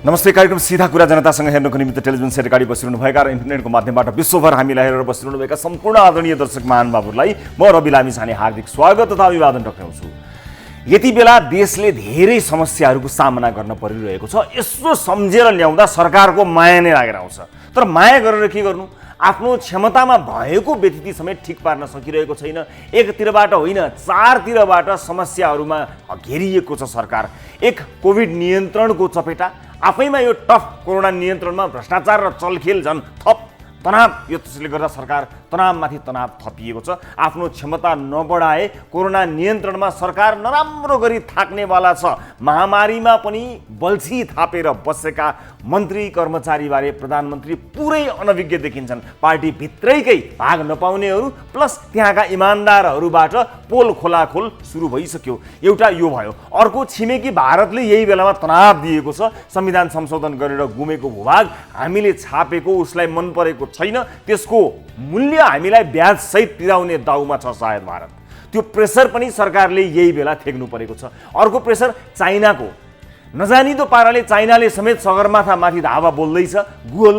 नमस्ते। कार्यक्रम सीधा कुरा जनतासँग हेर्नको निमित्त टेलिभिजन सेट अगाडि बसिरहनुभएका र इन्टरनेटको माध्यमबाट विश्वभर हामीलाई हेरेर बसिरहनुभएका सम्पूर्ण आदरणीय दर्शक महानुभावहरूलाई म रवि लामिछाने हार्दिक स्वागत तथा अभिवादन टक्राउँछु। यति बेला देशले धेरै समस्याहरूको सामना गर्न परिरहेको छ। यसो सम्झेर ल्याउँदा सरकारको माया नै लागेर आउँछ। तर माया गरेर के गर्नु? आफ्नो क्षमतामा भएको व्यतिथि समेत ठिक पार्न सकिरहेको छैन। एकतिरबाट होइन, चारतिरबाट समस्याहरूमा घेरिएको छ सरकार। एक कोभिड नियन्त्रणको चपेटा, आफैमा यो टफ कोरोना नियन्त्रणमा भ्रष्टाचार र चलखेल झन् थप तनाव, यो त्यसले गर्दा सरकार तनावमाथि तनाव थपिएको छ। आफ्नो क्षमता नबढाए कोरोना नियन्त्रणमा सरकार नराम्रो गरी थाक्नेवाला छ। महामारीमा पनि बल्छी थापेर बसेका मन्त्री कर्मचारीबारे प्रधानमन्त्री पुरै अनभिज्ञ देखिन्छन्। पार्टी भित्रैकै भाग नपाउनेहरू प्लस त्यहाँका इमान्दारहरूबाट पोल खोलाखोल सुरु भइसक्यो। एउटा यो भयो। अर्को, छिमेकी भारतले यही बेलामा तनाव दिएको छ। संविधान संशोधन गरेर गुमेको भूभाग हामीले छापेको उसलाई मन परेको छैन, त्यसको मूल्य हामीलाई ब्याज सहित तिराउने दाउमा छ सायद भारत। त्यो प्रेसर पनि सरकारले यही बेला थेग्नु परेको छ। अर्को प्रेसर चाइनाको। नजानिदो पाराले चाइनाले समेत सगरमाथा माथि धावा बोल्दैछ। गुगल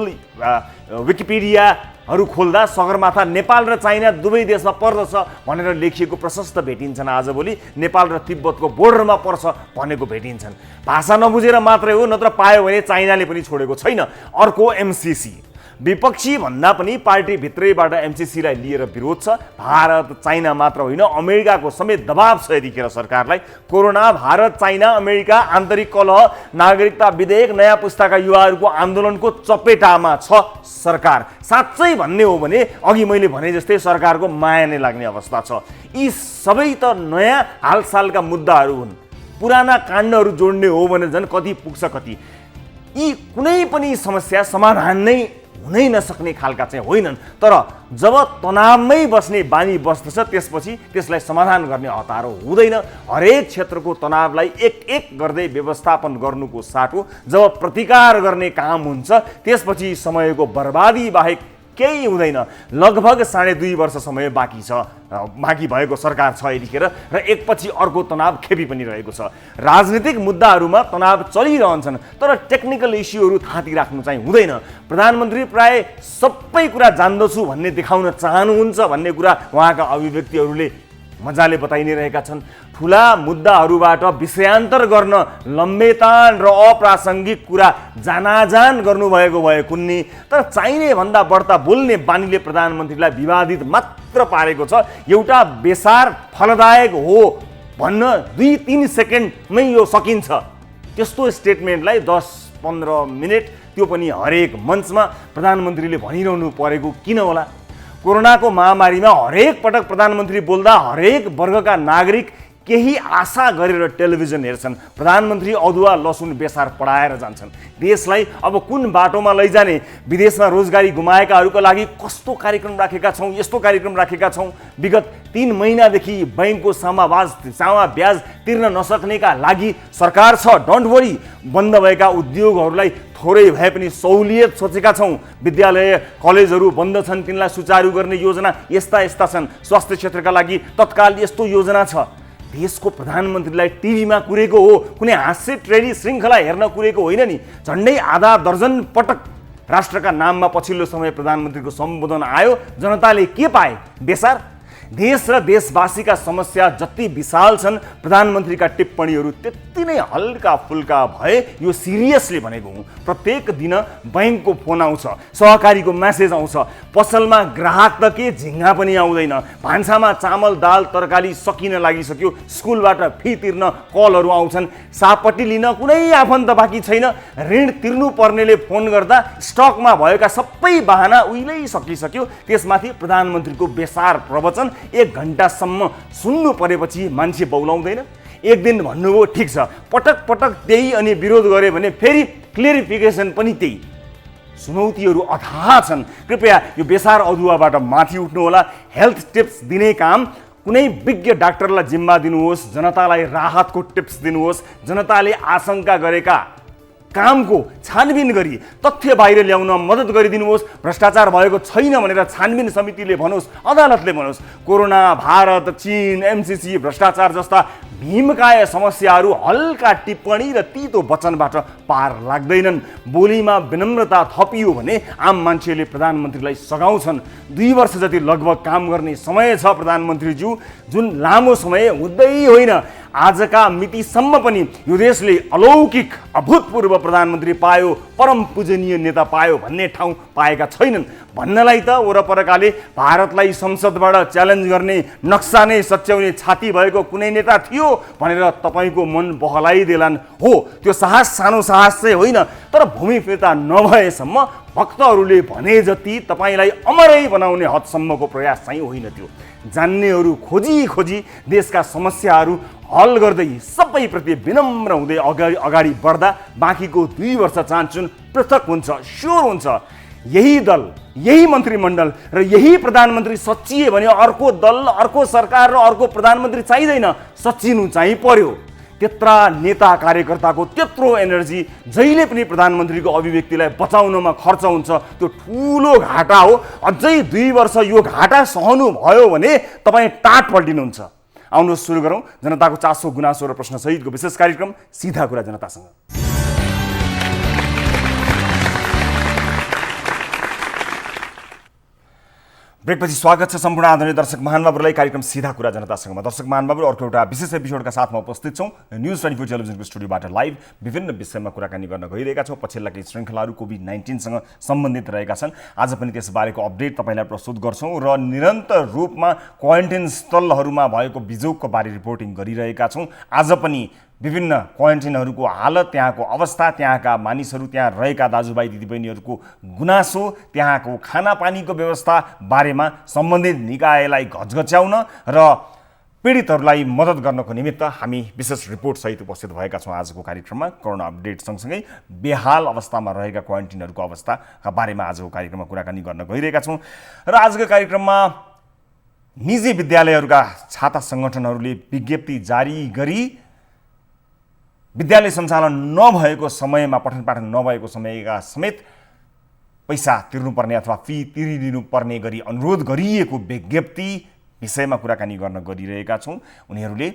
विकिपिडियाहरू खोल्दा सगरमाथा नेपाल र चाइना दुवै देशमा पर्दछ भनेर लेखिएको प्रशस्त भेटिन्छन्। आजभोलि नेपाल र तिब्बतको बोर्डरमा पर्छ भनेको भेटिन्छन्। भाषा नबुझेर मात्रै हो, नत्र पायो भने चाइनाले पनि छोडेको छैन। अर्को एमसिसी। विपक्षी भन्दा पनि पार्टी भित्रैबाट एमसिसीलाई लिएर विरोध छ। भारत चाइना मात्र होइन, अमेरिकाको समेत दबाव छ यतिखेर सरकारलाई। कोरोना, भारत चाइना अमेरिका, आन्तरिक कलह, नागरिकता विधेयक, नयाँ पुस्ताका युवाहरूको आन्दोलनको चपेटामा छ सरकार। साँच्चै भन्ने हो भने अघि मैले भने जस्तै सरकारको माया नै लाग्ने अवस्था छ। यी सबै त नयाँ हालसालका मुद्दाहरू हुन्। पुराना काण्डहरू जोड्ने हो भने झन् कति पुग्छ कति। यी कुनै पनि समस्या समाधान नै हुनै नसक्ने खालका चाहिँ होइनन्। तर जब तनावमै बस्ने बानी बस्दछ त्यसपछि त्यसलाई समाधान गर्ने हतारो हुँदैन। हरेक क्षेत्रको तनावलाई एक एक गर्दै व्यवस्थापन गर्नुको साटो जब प्रतिकार गर्ने काम हुन्छ त्यसपछि समयको बर्बादी बाहेक केही हुँदैन। लगभग 2.5 वर्ष समय बाँकी भएको सरकार छ यतिखेर र एकपछि अर्को तनाव खेपी पनि रहेको छ। राजनीतिक मुद्दाहरूमा तनाव चलिरहन्छन् तर टेक्निकल इस्युहरू थाती राख्नु चाहिँ हुँदैन। प्रधानमन्त्री प्राय सबै कुरा जान्दछु भन्ने देखाउन चाहनुहुन्छ भन्ने कुरा उहाँका अभिव्यक्तिहरूले मजाले बताइ नै रहेका छन्। ठुला मुद्दाहरूबाट विषयान्तर गर्न लम्बेतान र अप्रासङ्गिक कुरा जानाजान गर्नुभएको भए कुन्नी, तर चाहिने भन्दा बढ्ता बोल्ने बानीले प्रधानमन्त्रीलाई विवादित मात्र पारेको छ। एउटा बेसार फलदायक हो भन्न 2-3 सेकेन्डमै यो सकिन्छ। त्यस्तो स्टेटमेन्टलाई 10-15 मिनट, त्यो पनि हरेक मञ्चमा प्रधानमन्त्रीले भनिरहनु परेको किन होला? कोरोनाको महामारीमा हरेक पटक प्रधानमन्त्री बोल्दा हरेक वर्गका नागरिक केही आशा गरेर टेलिभिजन हेर्छन्। प्रधानमन्त्री अदुवा लसुन बेसार पढाएर जान्छन्। देशलाई अब कुन बाटोमा लैजाने, विदेशमा रोजगारी गुमाएकाहरूको लागि कस्तो कार्यक्रम राखेका छौँ, यस्तो कार्यक्रम राखेका छौँ। विगत 3 महिनादेखि बैंकको सामा ब्याज तिर्न नसक्नेका लागि सरकार छ, डोन्ट वरी। बन्द भएका उद्योगहरूलाई थोरै भए पनि सहुलियत सोचेका छौँ। विद्यालय कलेजहरू बन्द छन्, तिनलाई सुचारू गर्ने योजना यस्ता छन्। स्वास्थ्य क्षेत्रका लागि तत्काल यस्तो योजना छ। देशको प्रधानमन्त्रीलाई टिभीमा कुरेको हो, कुनै हास्य ट्रेडी श्रृङ्खला हेर्न कुरेको होइन नि। झन्डै आधा दर्जन पटक राष्ट्रका नाममा पछिल्लो समय प्रधानमन्त्रीको सम्बोधन आयो। जनताले के पाए? बेसार। देश र देशवासीका समस्या जति विशाल छन्, प्रधानमन्त्रीका टिप्पणीहरू त्यति नै हल्का फुल्का भए यो सिरियसली भनेको हुँ। प्रत्येक दिन बैंकको फोन आउँछ, सहकारीको म्यासेज आउँछ, पसलमा ग्राहक त के झिङ्गा पनि आउँदैन, भान्सामा चामल दाल तरकारी सकिन लागिसक्यो, स्कुलबाट फी तिर्न कलहरू आउँछन्, सापट्टि लिन कुनै आफन्त बाँकी छैन, ऋण तिर्नु पर्नेले फोन गर्दा स्टकमा भएका सबै बहाना उहिल्यै सकिसक्यो। त्यसमाथि प्रधानमन्त्रीको बेसार प्रवचन 1 घण्टासम्म सुन्नु परेपछि मान्छे बौलाउँदैन? एक दिन भन्नुभयो ठिक छ, पटक पटक त्यही अनि विरोध गरे भने फेरि क्लियरिफिकेसन पनि त्यही। चुनौतीहरू अथाह छन्। कृपया यो बेसार अदुवाबाट माथि उठ्नु होला। हेल्थ टिप्स दिने काम कुनै विज्ञ डाक्टरलाई जिम्मा दिनुहोस्, जनतालाई राहतको टिप्स दिनुहोस्। जनताले आशंका गरेका कामको छानबिन गरी तथ्य बाहिर ल्याउन मद्दत गरिदिनुहोस्। भ्रष्टाचार भएको छैन भनेर छानबिन समितिले भनोस्, अदालतले भनोस्। कोरोना, भारत, चीन, एमसीसी, भ्रष्टाचार जस्ता भीमकाय समस्याहरू हल्का टिप्पणी र तितो वचनबाट पार लाग्दैनन्। बोलीमा विनम्रता थपियो भने आम मान्छेले प्रधानमन्त्रीलाई सघाउँछन्। 2 वर्ष जति लगभग काम गर्ने समय छ प्रधानमन्त्रीज्यू, जुन लामो समय हुँदै होइन। आजका मितिसम्म पनि यो देशले अलौकिक अभूतपूर्व प्रधानमन्त्री पायो, परम पूजनीय नेता पायो भन्ने ठाउँ पाएका छैनन्। भन्नलाई त वरपरकाले भारतलाई संसदबाट च्यालेन्ज गर्ने नक्सा नै सच्याउने छाती भएको कुनै नेता थियो भनेर तपाईँको मन बहलाइदेलान्। हो, त्यो साहस सानो साहस चाहिँ होइन, तर भूमि फिर्ता नभएसम्म भक्तहरूले भने जति तपाईँलाई अमरै बनाउने हदसम्मको प्रयास चाहिँ होइन त्यो। जान्नेहरू खोजी खोजी देशका समस्याहरू हल गर्दै सबैप्रति विनम्र हुँदै अगाडि बढ्दा बाँकीको 2 वर्ष चाहन्छन् पृथक हुन्छ, स्योर हुन्छ। यही दल, यही मन्त्रीमण्डल र यही प्रधानमन्त्री सच्चिए भने अर्को दल, अर्को सरकार र अर्को प्रधानमन्त्री चाहिँदैन, सच्चिनु चाहिँ पर्यो। त्यत्रा नेता कार्यकर्ताको त्यत्रो एनर्जी जहिले पनि प्रधानमन्त्रीको अभिव्यक्तिलाई बचाउनमा खर्च हुन्छ। त्यो ठुलो घाटा हो। अझै 2 वर्ष यो घाटा सहनु भयो भने तपाईँ टाट पल्टिनुहुन्छ। आउनुहोस् सुरु गरौँ जनताको चासो, गुनासो र प्रश्न सहितको विशेष कार्यक्रम सीधा कुरा जनतासँग। ब्रेकपछि स्वागत छ सम्पूर्ण आदरणीय दर्शक महानुभावहरूलाई कार्यक्रम सीधा कुरा जनतासँगमा। दर्शक महानुभावहरू, अर्को एउटा विशेष एपिसोडका साथमा उपस्थित छौँ। न्युज 24 टेलिभिजनको स्टुडियोबाट लाइभ विभिन्न विषयमा कुराकानी गर्न गइरहेका छौँ। पछिल्ला केही श्रृङ्खलाहरू कोभिड-19सँग सम्बन्धित रहेका छन्। आज पनि त्यसबारेको अपडेट तपाईँलाई प्रस्तुत गर्छौँ र निरन्तर रूपमा क्वारेन्टाइन स्थलहरूमा भएको बिजोगको बारे रिपोर्टिङ गरिरहेका छौँ। आज पनि विभिन्न क्वारेन्टाइनहरूको हालत, त्यहाँको अवस्था, त्यहाँका मानिसहरू, त्यहाँ रहेका दाजुभाइ दिदीबहिनीहरूको गुनासो, त्यहाँको खानापानीको व्यवस्था बारेमा सम्बन्धित निकायलाई घचघच्याउन र पीडितहरूलाई मद्दत गर्नको निमित्त हामी विशेष रिपोर्ट सहित उपस्थित भएका छौँ आजको कार्यक्रममा। कोरोना अपडेट सँगसँगै बेहाल अवस्थामा रहेका क्वारेन्टाइनहरूको अवस्थाका बारेमा आजको कार्यक्रममा कुराकानी गर्न गइरहेका छौँ। र आजको कार्यक्रममा निजी विद्यालयहरूका छाता सङ्गठनहरूले विज्ञप्ति जारी गरी विद्यालय सञ्चालन नभएको समयमा, पठन पाठन नभएको समयका समेत पैसा तिर्नुपर्ने अथवा फी तिरिदिनुपर्ने गरी अनुरोध गरिएको विज्ञप्ति विषयमा कुराकानी गर्न गइरहेका छौँ। उनीहरूले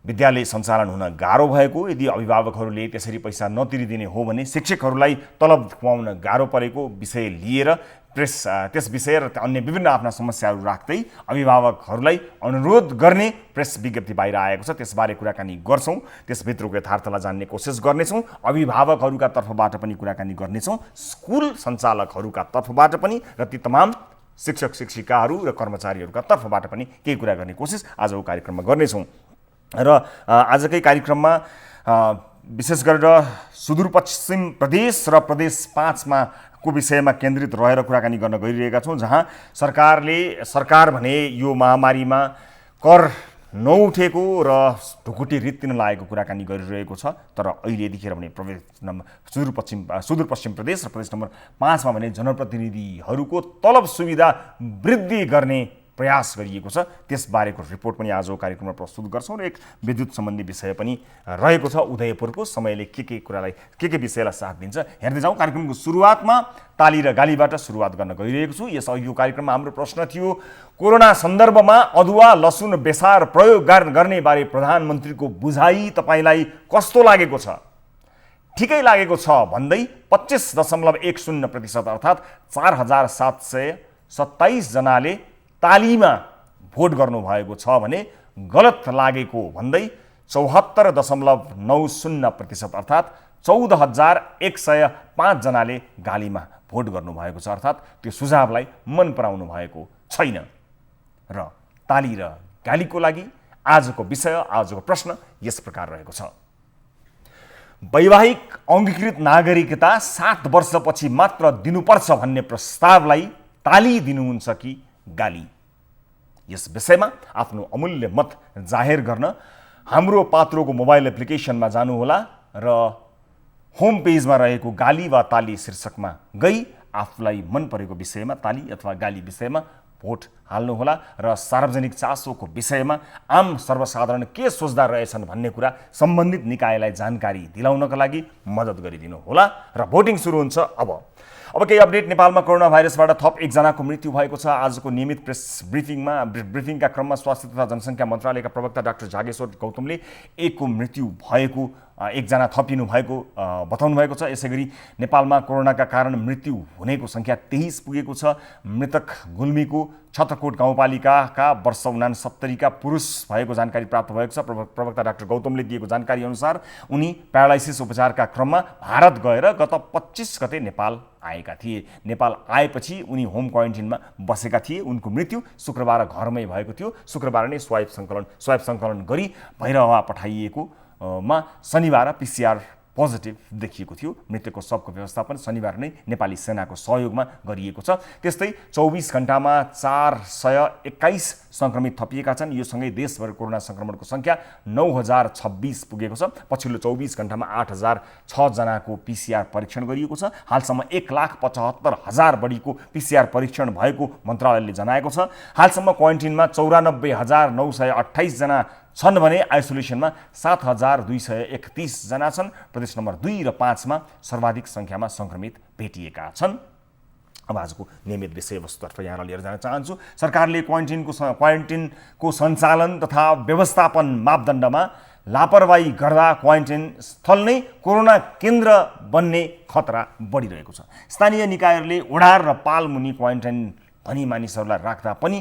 विद्यालय सञ्चालन हुन गाह्रो भएको, यदि अभिभावकहरूले त्यसरी पैसा नतिरिदिने हो भने शिक्षकहरूलाई तलब खुवाउन गाह्रो परेको विषय लिएर त्यस विषय र अन्य विभिन्न आफ्ना समस्याहरू राख्दै अभिभावकहरूलाई अनुरोध गर्ने प्रेस विज्ञप्ति बाहिर आएको छ। त्यसबारे कुराकानी गर्छौँ, त्यसभित्रको यथार्थलाई जान्ने कोसिस गर्नेछौँ। अभिभावकहरूका तर्फबाट पनि कुराकानी गर्नेछौँ, स्कुल सञ्चालकहरूका तर्फबाट पनि र ती तमाम शिक्षक शिक्षिकाहरू र कर्मचारीहरूका तर्फबाट पनि केही कुरा गर्ने कोसिस आजको कार्यक्रममा गर्नेछौँ। र आजकै कार्यक्रममा विशेष गरेर सुदूरपश्चिम प्रदेश र प्रदेश 5मा को विषयमा केन्द्रित रहेर कुराकानी गर्न गइरहेका छौँ, जहाँ सरकार भने यो महामारीमा कर नउठेको र ढुकुटी रित्तिन लागेको कुराकानी गरिरहेको छ। तर अहिले यतिखेर भने सुदूरपश्चिम प्रदेश र प्रदेश नम्बर 5मा भने जनप्रतिनिधिहरूको तलब सुविधा वृद्धि गर्ने प्रयास गरिएको छ। त्यसबारेको रिपोर्ट पनि आजको कार्यक्रममा प्रस्तुत गर्छौँ र एक विद्युत सम्बन्धी विषय पनि रहेको छ। उदयपुरको समयले के विषयलाई साथ दिन्छ हेर्दै जाउँ। कार्यक्रमको सुरुवातमा ताली र गालीबाट सुरुवात गर्न गइरहेको छु। यसअघिको कार्यक्रममा हाम्रो प्रश्न थियो, कोरोना सन्दर्भमा अदुवा लसुन बेसार प्रयोग गर्ने बारे प्रधानमन्त्रीको बुझाइ तपाईँलाई कस्तो लागेको छ? ठिकै लागेको छ भन्दै 25.10% अर्थात् 4727 जनाले तालीमा भोट गर्नुभएको छ भने गलत लागेको भन्दै 74.90% अर्थात् 14,105 जनाले गालीमा भोट गर्नुभएको छ। अर्थात् त्यो सुझावलाई मन पराउनु भएको छैन। र ताली र गालीको लागि आजको विषय, आजको प्रश्न यस प्रकार रहेको छ। वैवाहिक अङ्गीकृत नागरिकता 7 वर्षपछि मात्र दिनुपर्छ भन्ने प्रस्तावलाई ताली दिनुहुन्छ कि गाली? यस विषयमा आफ्नो अमूल्य मत जाहेर गर्न हाम्रो पात्रोको मोबाइल एप्लिकेसनमा जानुहोला र होम पेजमा रहेको गाली वा ताली शीर्षकमा गई आफूलाई मन परेको विषयमा ताली अथवा गाली विषयमा भोट हाल्नुहोला र सार्वजनिक चासोको विषयमा आम सर्वसाधारण के सोच्दा रहेछन् भन्ने कुरा सम्बन्धित निकायलाई जानकारी दिलाउनका लागि मद्दत गरिदिनु होला र भोटिङ सुरु हुन्छ। अब केही अपडेट। नेपालमा कोरोना भाइरसबाट थप एकजनाको मृत्यु भएको छ। आजको नियमित प्रेस ब्रिफिङका क्रममा स्वास्थ्य तथा जनसङ्ख्या मन्त्रालयका प्रवक्ता डाक्टर जागेश्वर गौतमले एकको मृत्यु भएको, एकजना थपिनु भएको बताउनु भएको छ। यसैगरी नेपालमा कोरोनाका कारण मृत्यु हुनेको सङ्ख्या 23 पुगेको छ। मृतक गुल्मीको छत्रकोट गाउँपालिकाका वर्ष 69 का पुरुष भएको जानकारी प्राप्त भएको छ। प्रवक्ता डाक्टर गौतमले दिएको जानकारी अनुसार उनी प्यारालाइसिस उपचारका क्रममा भारत गएर गत 25 गते नेपाल आएका थिए। नेपाल आएपछि उनी होम क्वारेन्टिनमा बसेका थिए। उनको मृत्यु शुक्रबार घरमै भएको थियो। शुक्रबार नै स्वाब सङ्कलन गरी भैरहवा पठाइएको मा शनिबार PCR पोजिटिभ देखिएको थियो। मृतकको शवको व्यवस्थापन शनिबार नै नेपाली सेनाको सहयोगमा गरिएको छ। त्यस्तै 24 घण्टामा 421 सङ्क्रमित थपिएका छन्। यो सँगै देशभर कोरोना सङ्क्रमणको सङ्ख्या 9026 पुगेको छ। पछिल्लो 24 घण्टामा 8006 जनाको PCR परीक्षण गरिएको छ। हालसम्म 1,75,000 बढीको PCR परीक्षण भएको मन्त्रालयले जनाएको छ। हालसम्म क्वारेन्टिनमा 94,928 जना छन् भने आइसोलेसनमा 7,231 जना छन्। प्रदेश नम्बर 2 र 5 मा सर्वाधिक सङ्ख्यामा सङ्क्रमित भेटिएका छन्। अब आजको नियमित विषयवस्तुतर्फ यहाँलाई लिएर जान चाहन्छु। सरकारले क्वारेन्टिनको सञ्चालन तथा व्यवस्थापन मापदण्डमा लापरवाही गर्दा क्वारेन्टिन स्थल नै कोरोना केन्द्र बन्ने खतरा बढिरहेको छ। स्थानीय निकायहरूले ओडार र पालमुनि क्वारेन्टाइन भनी मानिसहरूलाई राख्दा पनि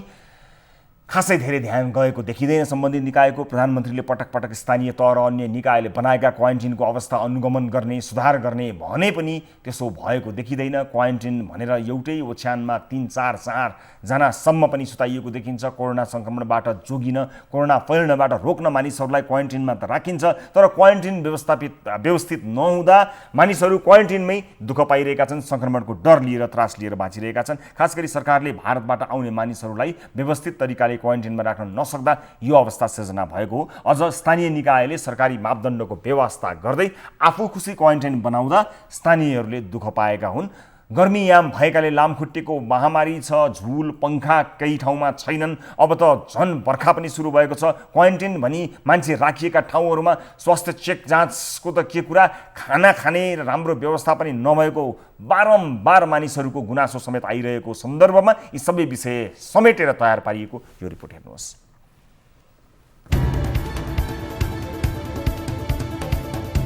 खासै धेरै ध्यान गएको देखिँदैन। सम्बन्धित निकायको प्रधानमन्त्रीले पटक पटक स्थानीय तह र अन्य निकायले बनाएका क्वारेन्टिनको अवस्था अनुगमन गर्ने, सुधार गर्ने भने पनि त्यसो भएको देखिँदैन। क्वारेन्टिन भनेर एउटै ओछ्यानमा 3-4 जनासम्म पनि सुताइएको देखिन्छ। कोरोना सङ्क्रमणबाट जोगिन, कोरोना फैल्नबाट रोक्न मानिसहरूलाई क्वारेन्टिनमा त राखिन्छ, तर क्वारेन्टिन व्यवस्थित नहुँदा मानिसहरू क्वारेन्टिनमै दुःख पाइरहेका छन्। सङ्क्रमणको डर लिएर, त्रास लिएर बाँचिरहेका छन्। खास गरी सरकारले भारतबाट आउने मानिसहरूलाई व्यवस्थित तरिकाले क्वारेन्टिनमा राख्न नसक्दा यो अवस्था सिर्जना भएको हो। अझ स्थानीय निकायले सरकारी मापदण्डको व्यवस्था गर्दै आफू खुसी क्वारेन्टाइन बनाउँदा स्थानीयहरूले दुःख पाएका हुन्। गर्मीयाम भएकाले लामखुट्टेको महामारी छ, झुल पङ्खा केही ठाउँमा छैनन्। अब त झन् बर्खा पनि सुरु भएको छ। क्वारेन्टिन भनी मान्छे राखिएका ठाउँहरूमा स्वास्थ्य चेक जाँचको त के कुरा, खाना खाने राम्रो व्यवस्था पनि नभएको बारम्बार मानिसहरूको गुनासो समेत आइरहेको सन्दर्भमा यी सबै विषय समेटेर तयार पारिएको यो रिपोर्ट हेर्नुहोस्।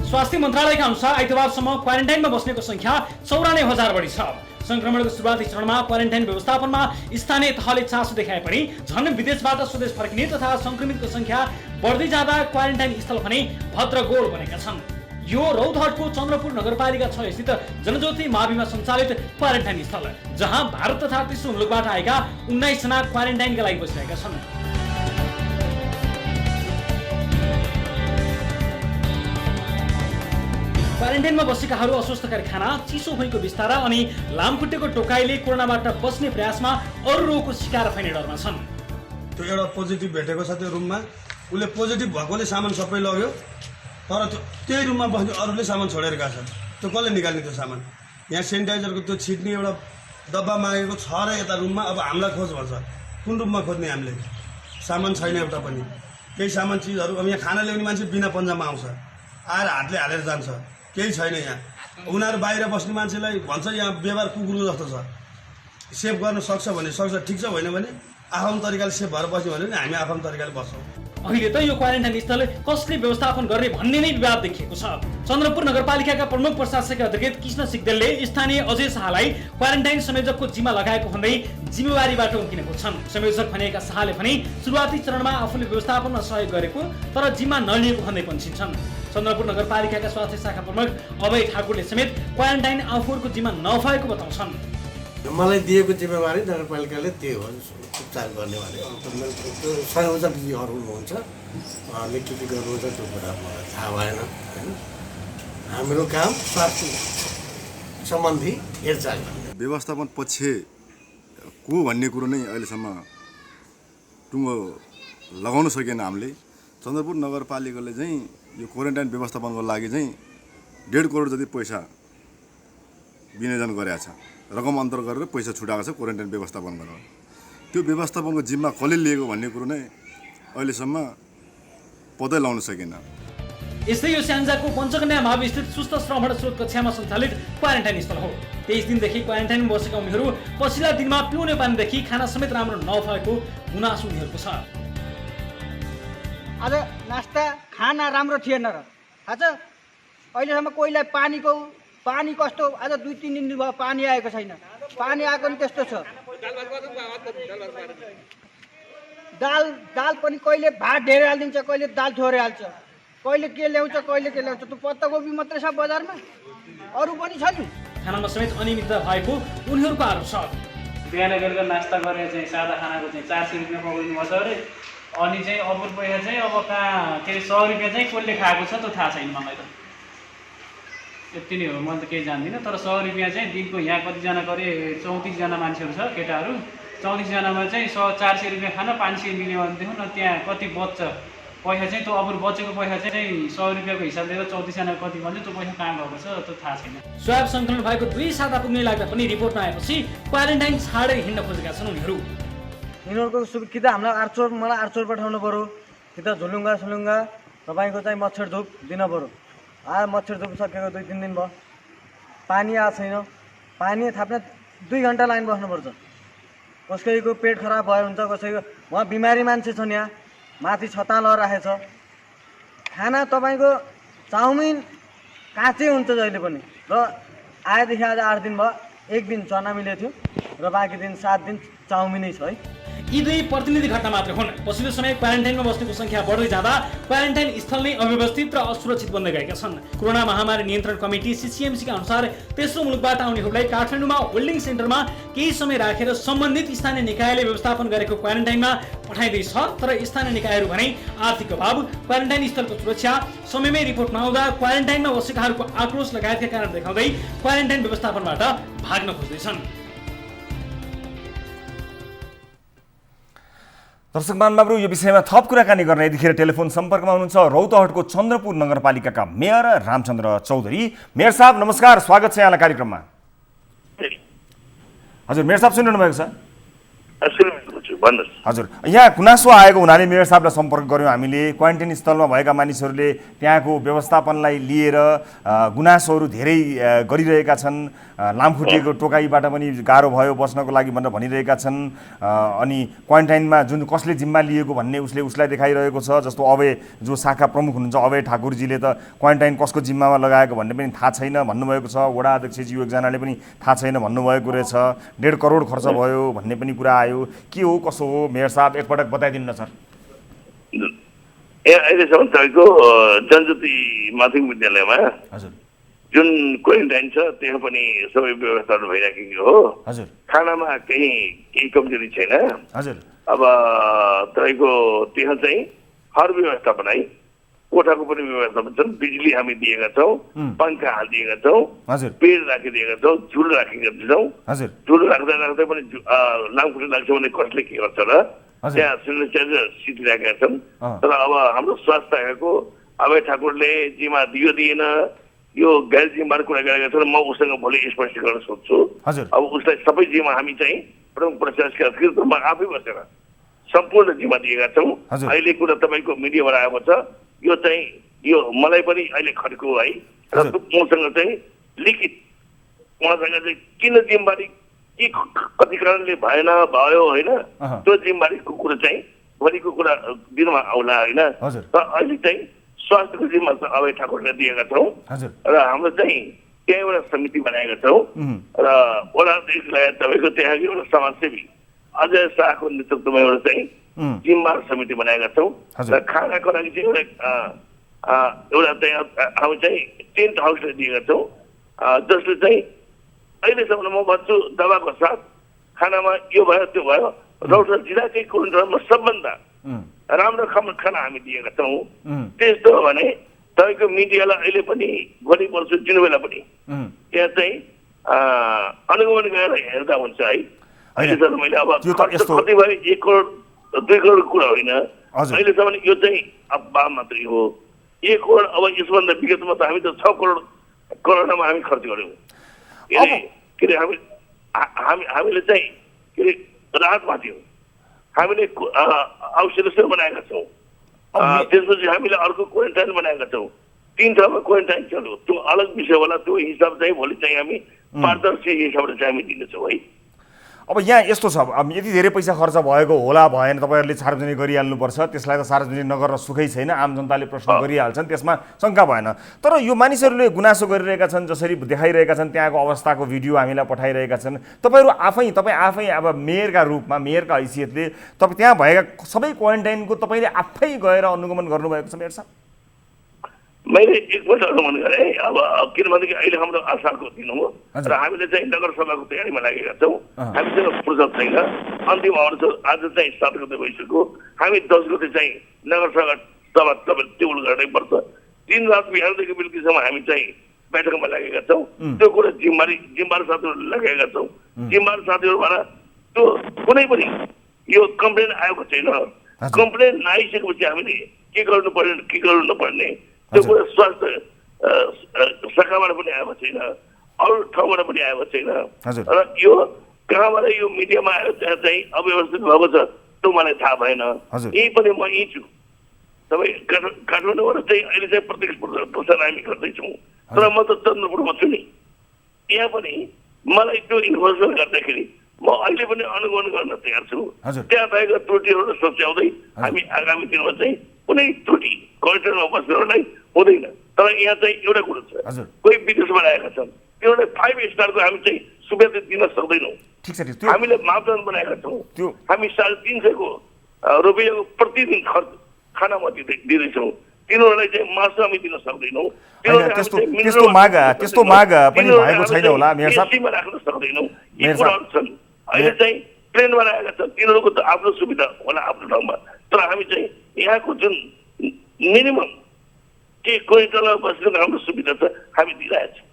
स्वास्थ्य मन्त्रालयका अनुसार आइतबारसम्म क्वारेन्टाइनमा बस्नेको सङ्ख्या 94,000 बढी छ। संक्रमणको सुरुवाती चरणमा क्वारेन्टाइन व्यवस्थापनमा स्थानीय तहले चासो देखाए पनि झन् विदेशबाट स्वदेश फर्किने तथा संक्रमितको सङ्ख्या बढ्दै जाँदा क्वारेन्टाइन स्थल भने भद्रगोल बनेका छन्। यो रौतहटको चन्द्रपुर नगरपालिका 6 स्थित जनज्योति माविमा सञ्चालित क्वारेन्टाइन स्थल, जहाँ भारत तथा तेस्रो मुलुकबाट आएका 19 जना क्वारेन्टाइनका लागि बसिरहेका छन्। क्वारेन्टाइनमा बसेकाहरू अस्वस्थकारी खाना, चिसो भएको बिस्तारा अनि लामखुट्टेको टोकाइले कोरोनाबाट बस्ने प्रयासमा अरू रोगको शिकार हुने डरमा छन्। त्यो एउटा पोजिटिभ भेटेको छ त्यो रुममा, उसले पोजिटिभ भएकोले सामान सबै लग्यो, तर त्यही रुममा बस्ने अरूले सामान छोडेर गएको छ। त्यो कसले निकाल्ने त्यो सामान? यहाँ सेनिटाइजरको त्यो छिट्ने एउटा डब्बा मागेको छ र यता रुममा। अब हामीलाई खोज भन्छ, कुन रुममा खोज्ने हामीले? सामान छैन एउटा पनि, केही सामान चिजहरू। अब यहाँ खाना ल्याउने मान्छे बिना पन्जामा आउँछ, आएर हातले हालेर जान्छ, केही छैन यहाँ। उनीहरू बाहिर बस्ने मान्छेलाई भन्छ यहाँ व्यवहार कुकुरको जस्तो छ, सेभ गर्न सक्छ भने सक्छ, ठिक छ, होइन भने आफ्नो तरिकाले सेभ भएर बस्यो भने हामी आफ्नो तरिकाले बस्छौँ। अहिले त यो क्वारेन्टाइन स्थल कसले व्यवस्थापन गर्ने भन्ने नै विवाद देखिएको छ। चन्द्रपुर नगरपालिकाका प्रमुख प्रशासकीय अधिकृत कृष्ण सिग्देलले स्थानीय अजय शाहलाई क्वारेन्टाइन संयोजकको जिम्मा लगाएको भन्दै जिम्मेवारीबाट उम्किने खोज्छन्। संयोजक भनिएका शाहले भने सुरुवाती चरणमा आफूले व्यवस्थापनमा सहयोग गरेको तर जिम्मा नलिएको भन्दै पन्छिन्छन्। चन्द्रपुर नगरपालिकाका स्वास्थ्य शाखा प्रमुख अभय ठाकुरले समेत क्वारेन्टाइन आफूहरूको जिम्मा नभएको बताउँछन्। मलाई दिएको जिम्मेवारी नगरपालिकाले त्यही हो, उपचार गर्ने भने संयोजकजीहरू हुनुहुन्छ, नेतृत्व गर्नुहुन्छ, त्यो कुरा मलाई थाहा भएन होइन। हाम्रो काम स्वास्थ्य सम्बन्धी हेरचाह गर्ने, व्यवस्थापन पक्ष को भन्ने कुरो नै अहिलेसम्म टुङ्गो लगाउन सकेन हामीले। चन्द्रपुर नगरपालिकाले चाहिँ यो क्वारेन्टाइन व्यवस्थापनको लागि चाहिँ 1.5 करोड जति पैसा विनियोजन गरेको छ, रकम अन्तर गरेर पैसा छुटाएको छ क्वारेन्टाइन व्यवस्थापन गर्न। त्यो व्यवस्थापनको जिम्मा कसले लिएको भन्ने कुरो नै अहिलेसम्म पत्तै लगाउन सकेन। यस्तै यो स्याङ्जाको पञ्चकन्या माविस्थित सुस्त श्रवण स्रोत कक्षामा सञ्चालित क्वारेन्टाइन स्थल हो। 23 दिनदेखि क्वारेन्टाइनमा बसेका उनीहरू पछिल्ला दिनमा पिउने पानीदेखि खाना समेत राम्रो नभएको गुनासो उनीहरूको छ। आज नास्ता खाना राम्रो थिएन र थाहा छ। अहिलेसम्म कोहीलाई पानी कस्तो आज 2-3 दिन भयो पानी आएको छैन। पानी आएको नि त्यस्तो छ। दाल पनि कहिले भात ढेर हालिदिन्छ, कहिले दाल थोरै हाल्छ, कहिले के ल्याउँछ कहिले के ल्याउँछ। त्यो पत्ताकोपी मात्रै छ बजारमा, अरू पनि छ नि। खानामा समेत अनियमितता भएको उनीहरूको आरोप छ। बिहान बेलुका नास्ता गरेर चाहिँ सादा खानाको चाहिँ 400 रुपियाँ पकाउनु पर्छ अरे। अनि चाहिँ अबुर पैसा चाहिँ अब कहाँ के अरे 100 रुपियाँ चाहिँ कसले खाएको छ त्यो थाहा छैन मलाई त। यति नै हो, मैले त केही जान्दिनँ। तर 100 रुपियाँ चाहिँ दिनको यहाँ कतिजना गरे 34 जना मान्छेहरू छ केटाहरू। 34 जनामा चाहिँ 400 रुपियाँ खाना 500 मिल्यो भनेदेखि न त्यहाँ कति बच्छ पैसा चाहिँ। त्यो अबुर बचेको पैसा चाहिँ 100 रुपियाँको हिसाबले त 34 जना कति भन्छ त्यो पैसा कहाँ गएको छ त्यो थाहा छैन। स्वाब सङ्क्रमण भएको 2 साता पुग्ने लाग्दा पनि रिपोर्टमा आएपछि क्वारेन्टाइन छाडेर हिँड्न खोजेका छन् उनीहरू। यिनीहरूको कि त हामीलाई मलाई आर्चोर पठाउनु पऱ्यो, कि त झुलुङ्गा तपाईँको चाहिँ मच्छर धुप दिन पऱ्यो। मच्छर धुप सकेको 2-3 दिन भयो, पानी आएको छैन। पानी थाप्न 2 घन्टा लाइन बस्नुपर्छ। कसैको पेट खराब भयो हुन्छ, कसैको उहाँ बिमारी मान्छे छन्, यहाँ माथि छता लगाइरहेछ। खाना तपाईँको चाउमिन काँचै हुन्छ जहिले पनि। र आएदेखि आज 8 दिन भयो, 1 दिन चना मिलेको थियो र बाँकी दिन 7 दिन चाउमिनै छ है। यी 2 प्रतिनिधि घटना मात्र हुन्। पछिल्लो समय क्वारेन्टाइनमा बस्नेको संख्या बढ्दै जाँदा क्वारेन्टाइन स्थल नै अव्यवस्थित र असुरक्षित बन्दै गएका छन्। कोरोना महामारी नियन्त्रण कमिटी CCMC का अनुसार तेस्रो मुलुकबाट आउनेहरूलाई काठमाडौँमा होल्डिङ सेन्टरमा केही समय राखेर सम्बन्धित स्थानीय निकायले व्यवस्थापन गरेको क्वारेन्टाइनमा पठाइँदैछ। तर स्थानीय निकायहरू भने आर्थिक अभाव, क्वारेन्टाइन स्थलको सुरक्षा, समयमै रिपोर्ट नआउँदा क्वारेन्टाइनमा बसेकाहरूको आक्रोश लगायतका कारण देखाउँदै क्वारेन्टाइन व्यवस्थापनबाट भाग्न खोज्दैछन्। दर्शक महानुभावहरू, यो विषयमा थप कुराकानी गर्न यतिखेर टेलिफोन सम्पर्कमा हुनुहुन्छ रौतहटको चन्द्रपुर नगरपालिकाका मेयर रामचन्द्र चौधरी। मेयर साहब नमस्कार, स्वागत छ यहाँलाई कार्यक्रममा। हजुर मेयर साहब सुन्नु भएको छ? हजुर, यहाँ गुनासो आएको हुनाले मेयर साहबलाई सम्पर्क गऱ्यौँ हामीले। क्वारेन्टाइन स्थलमा भएका मानिसहरूले त्यहाँको व्यवस्थापनलाई लिएर गुनासोहरू धेरै गरिरहेका छन्। लामखुट्टेको टोकाइबाट पनि गाह्रो भयो बस्नको लागि भनेर भनिरहेका छन्। अनि क्वारेन्टाइनमा जुन कसले जिम्मा लिएको भन्ने उसलाई देखाइरहेको छ। जस्तो अभय जो शाखा प्रमुख हुनुहुन्छ अभय ठाकुरजीले त क्वारेन्टाइन कसको जिम्मामा लगाएको भन्ने पनि थाहा छैन भन्नुभएको छ। वडा अध्यक्षज्यू एकजनाले पनि थाहा छैन भन्नुभएको रहेछ। 1.5 करोड खर्च भयो भन्ने पनि कुरा आयो। के हो कसो हो मेयर साहब, एकपटक बताइदिनु न सर। अहिलेसम्म तपाईँको जनज्योति माध्यमिक विद्यालयमा हजुर जुन क्वारेन्टाइन छ त्यहाँ पनि सबै व्यवस्थाहरू भइराखेको हो। हजुर, खानामा केही कमजोरी छैन। हजुर, अब तपाईँको त्यहाँ चाहिँ हर व्यवस्था बनाइ, कोठाको पनि व्यवस्था छन्। बिजुली हामी दिएका छौँ, पङ्खा हालिदिएका छौँ, हजुर, पेड राखिदिएका छौँ, झुल राखेका छौँ। हजुर, झुल राख्दा पनि लामखुट्टे लाग्छ भने कसले के गर्छ र त्यहाँ सेनिटाइजर सिटिराखेका छन्। तर अब हाम्रो स्वास्थ्यको अभय ठाकुरले जिम्मा दियो दिएन यो गैर जिम्मेवार कुरा गरेका छन्। म उसँग भोलि स्पष्टीकरण सोध्छु। हजुर, अब उसलाई सबै जिम्मा हामी चाहिँ प्रमुख प्रशासकीय अधिकृतमा आफै बसेर सम्पूर्ण जिम्मा दिएका छौँ। अहिले कुरा तपाईँको मिडियाबाट आएको छ, यो चाहिँ यो मलाई पनि अहिले खड्को है र मसँग चाहिँ लिखित उहाँसँग चाहिँ किन जिम्मेवारी के कति कारणले भयो होइन त्यो जिम्मेवारीको कुरा चाहिँ भोलिको कुरा दिनमा आउला होइन। र अहिले चाहिँ स्वास्थ्यको जिम्मा अभय ठाकुरले दिएका छौँ र हाम्रो चाहिँ त्यहाँ एउटा समिति बनाएका छौँ र वडा अध्यक्ष लगायत तपाईँको त्यहाँ एउटा समाजसेवी अजय शाहको नेतृत्वमा एउटा चाहिँ जिम्मेवार समिति बनाएका छौँ र खानाको लागि चाहिँ एउटा चाहिँ हामी चाहिँ टेन्ट हाउसले दिएका छौँ जसले चाहिँ अहिलेसम्म म भन्छु दबाको साथ खानामा यो भयो त्यो भयो। रौतहट जिल्लाकै क्वारेन्टाइनमा सबभन्दा राम्रो खाना हामी दिएका छौँ। त्यस्तो हो भने तपाईँको मिडियालाई अहिले पनि भोलि पर्सि जुन बेला पनि त्यहाँ चाहिँ अनुगमन गरेर हेर्दा हुन्छ है। अहिलेसम्म मैले अब कति भयो 1 करोड 2 करोड कुरा होइन, अहिलेसम्म यो चाहिँ अफवाह मात्रै हो। 1 करोड अब यसभन्दा विगतमा त हामी त 6 करोडमा हामी खर्च गऱ्यौँ। के अरे हामीले चाहिँ के अरे राहत पाथ्यौँ। हामीले आउटसोर्सर बनाएका छौँ। त्यसपछि हामीले अर्को क्वारेन्टाइन बनाएका छौँ। 3 ठाउँमा क्वारेन्टाइन चल्यो। त्यो अलग विषय होला। त्यो हिसाब चाहिँ भोलि चाहिँ हामी पारदर्शी हिसाबले चाहिँ हामी दिनेछौँ है। अब यहाँ यस्तो छ, अब यति धेरै पैसा खर्च भएको होला भएन तपाईँहरूले सार्वजनिक गरिहाल्नुपर्छ, त्यसलाई त सार्वजनिक नगरेर सुखै छैन, आम जनताले प्रश्न गरिहाल्छन्, त्यसमा शङ्का भएन। तर यो मानिसहरूले गुनासो गरिरहेका छन्, जसरी देखाइरहेका छन्, त्यहाँको अवस्थाको भिडियो हामीलाई पठाइरहेका छन्। तपाईँ आफै अब मेयरका रूपमा, मेयरका हैसियतले तपाईँ त्यहाँ भएका सबै क्वारेन्टाइनको तपाईँले आफै गएर अनुगमन गर्नुभएको छ मेयर साहब? मैले एकपल्ट अनुमान गरेँ। अब किनभने अहिले हाम्रो आषाढको दिन हो र हामीले चाहिँ नगरसभाको तयारीमा लागेका छौँ। हामीसँग फुर्सद छैन। अन्तिम आउँछ आज चाहिँ 7 गते भइसक्यो। हामी 10 गते चाहिँ नगरसभा टेबल गर्नै पर्छ। दिन रात बिहानदेखि बेलुकीसम्म हामी चाहिँ बैठकमा लागेका छौँ। त्यो कुरा जिम्मेवार साथीहरूले लगाएका छौँ। जिम्मेवार साथीहरूबाट त्यो कुनै पनि यो कम्प्लेन आएको छैन। कम्प्लेन नआइसकेपछि हामीले के गर्नुपर्ने के गर्नु नपर्ने त्यो कुरा स्वास्थ्य शाखाबाट पनि आएको छैन, अरू ठाउँबाट पनि आएको छैन। र यो कहाँबाट यो मिडियामा आयो त्यहाँ चाहिँ अव्यवस्थित भएको छ त्यो मलाई थाहा भएन। यही पनि म यहीँ छु। तपाईँ काठमाडौँबाट चाहिँ अहिले चाहिँ प्रत्यक्ष प्रसारण हामी गर्दैछौँ। तर म त चन्द्रपुरमा छु नि। यहाँ पनि मलाई त्यो इन्फर्मेसन गर्दाखेरि म अहिले पनि अनुगमन गर्न तयार छु। त्यहाँ भएका त्रुटिहरू सच्याउँदै हामी आगामी दिनमा चाहिँ कुनै त्रुटि क्वारेन्टाइनमा बस्नेहरूलाई हुँदैन। तर यहाँ चाहिँ एउटा कुरो छ, कोही विदेशबाट आएका छन्, तिनीहरूलाई 5 स्टारको हामी चाहिँ सुविधा दिन सक्दैनौँ। हामीले मापदण्ड बनाएका छौँ। हामी 350 रुपियाँको प्रतिदिन खर्च खानामा दिँदैछौँ। तिनीहरूलाई चाहिँ मासु हामी दिन सक्दैनौँ। त्यस्तो माग पनि भएको छैन होला मेयर साहब? एसीमा राख्न सक्दैनौँ। यी कुराहरू छन्। अहिले चाहिँ प्लेनमा आएका छन्, तिनीहरूको त आफ्नो सुविधा होला आफ्नो ठाउँमा। तर हामी चाहिँ यहाँको जुन मिनिमम के क्वारेन्टाइनमा बस्नुको हाम्रो सुविधा छ हामी दिइरहेको छौँ।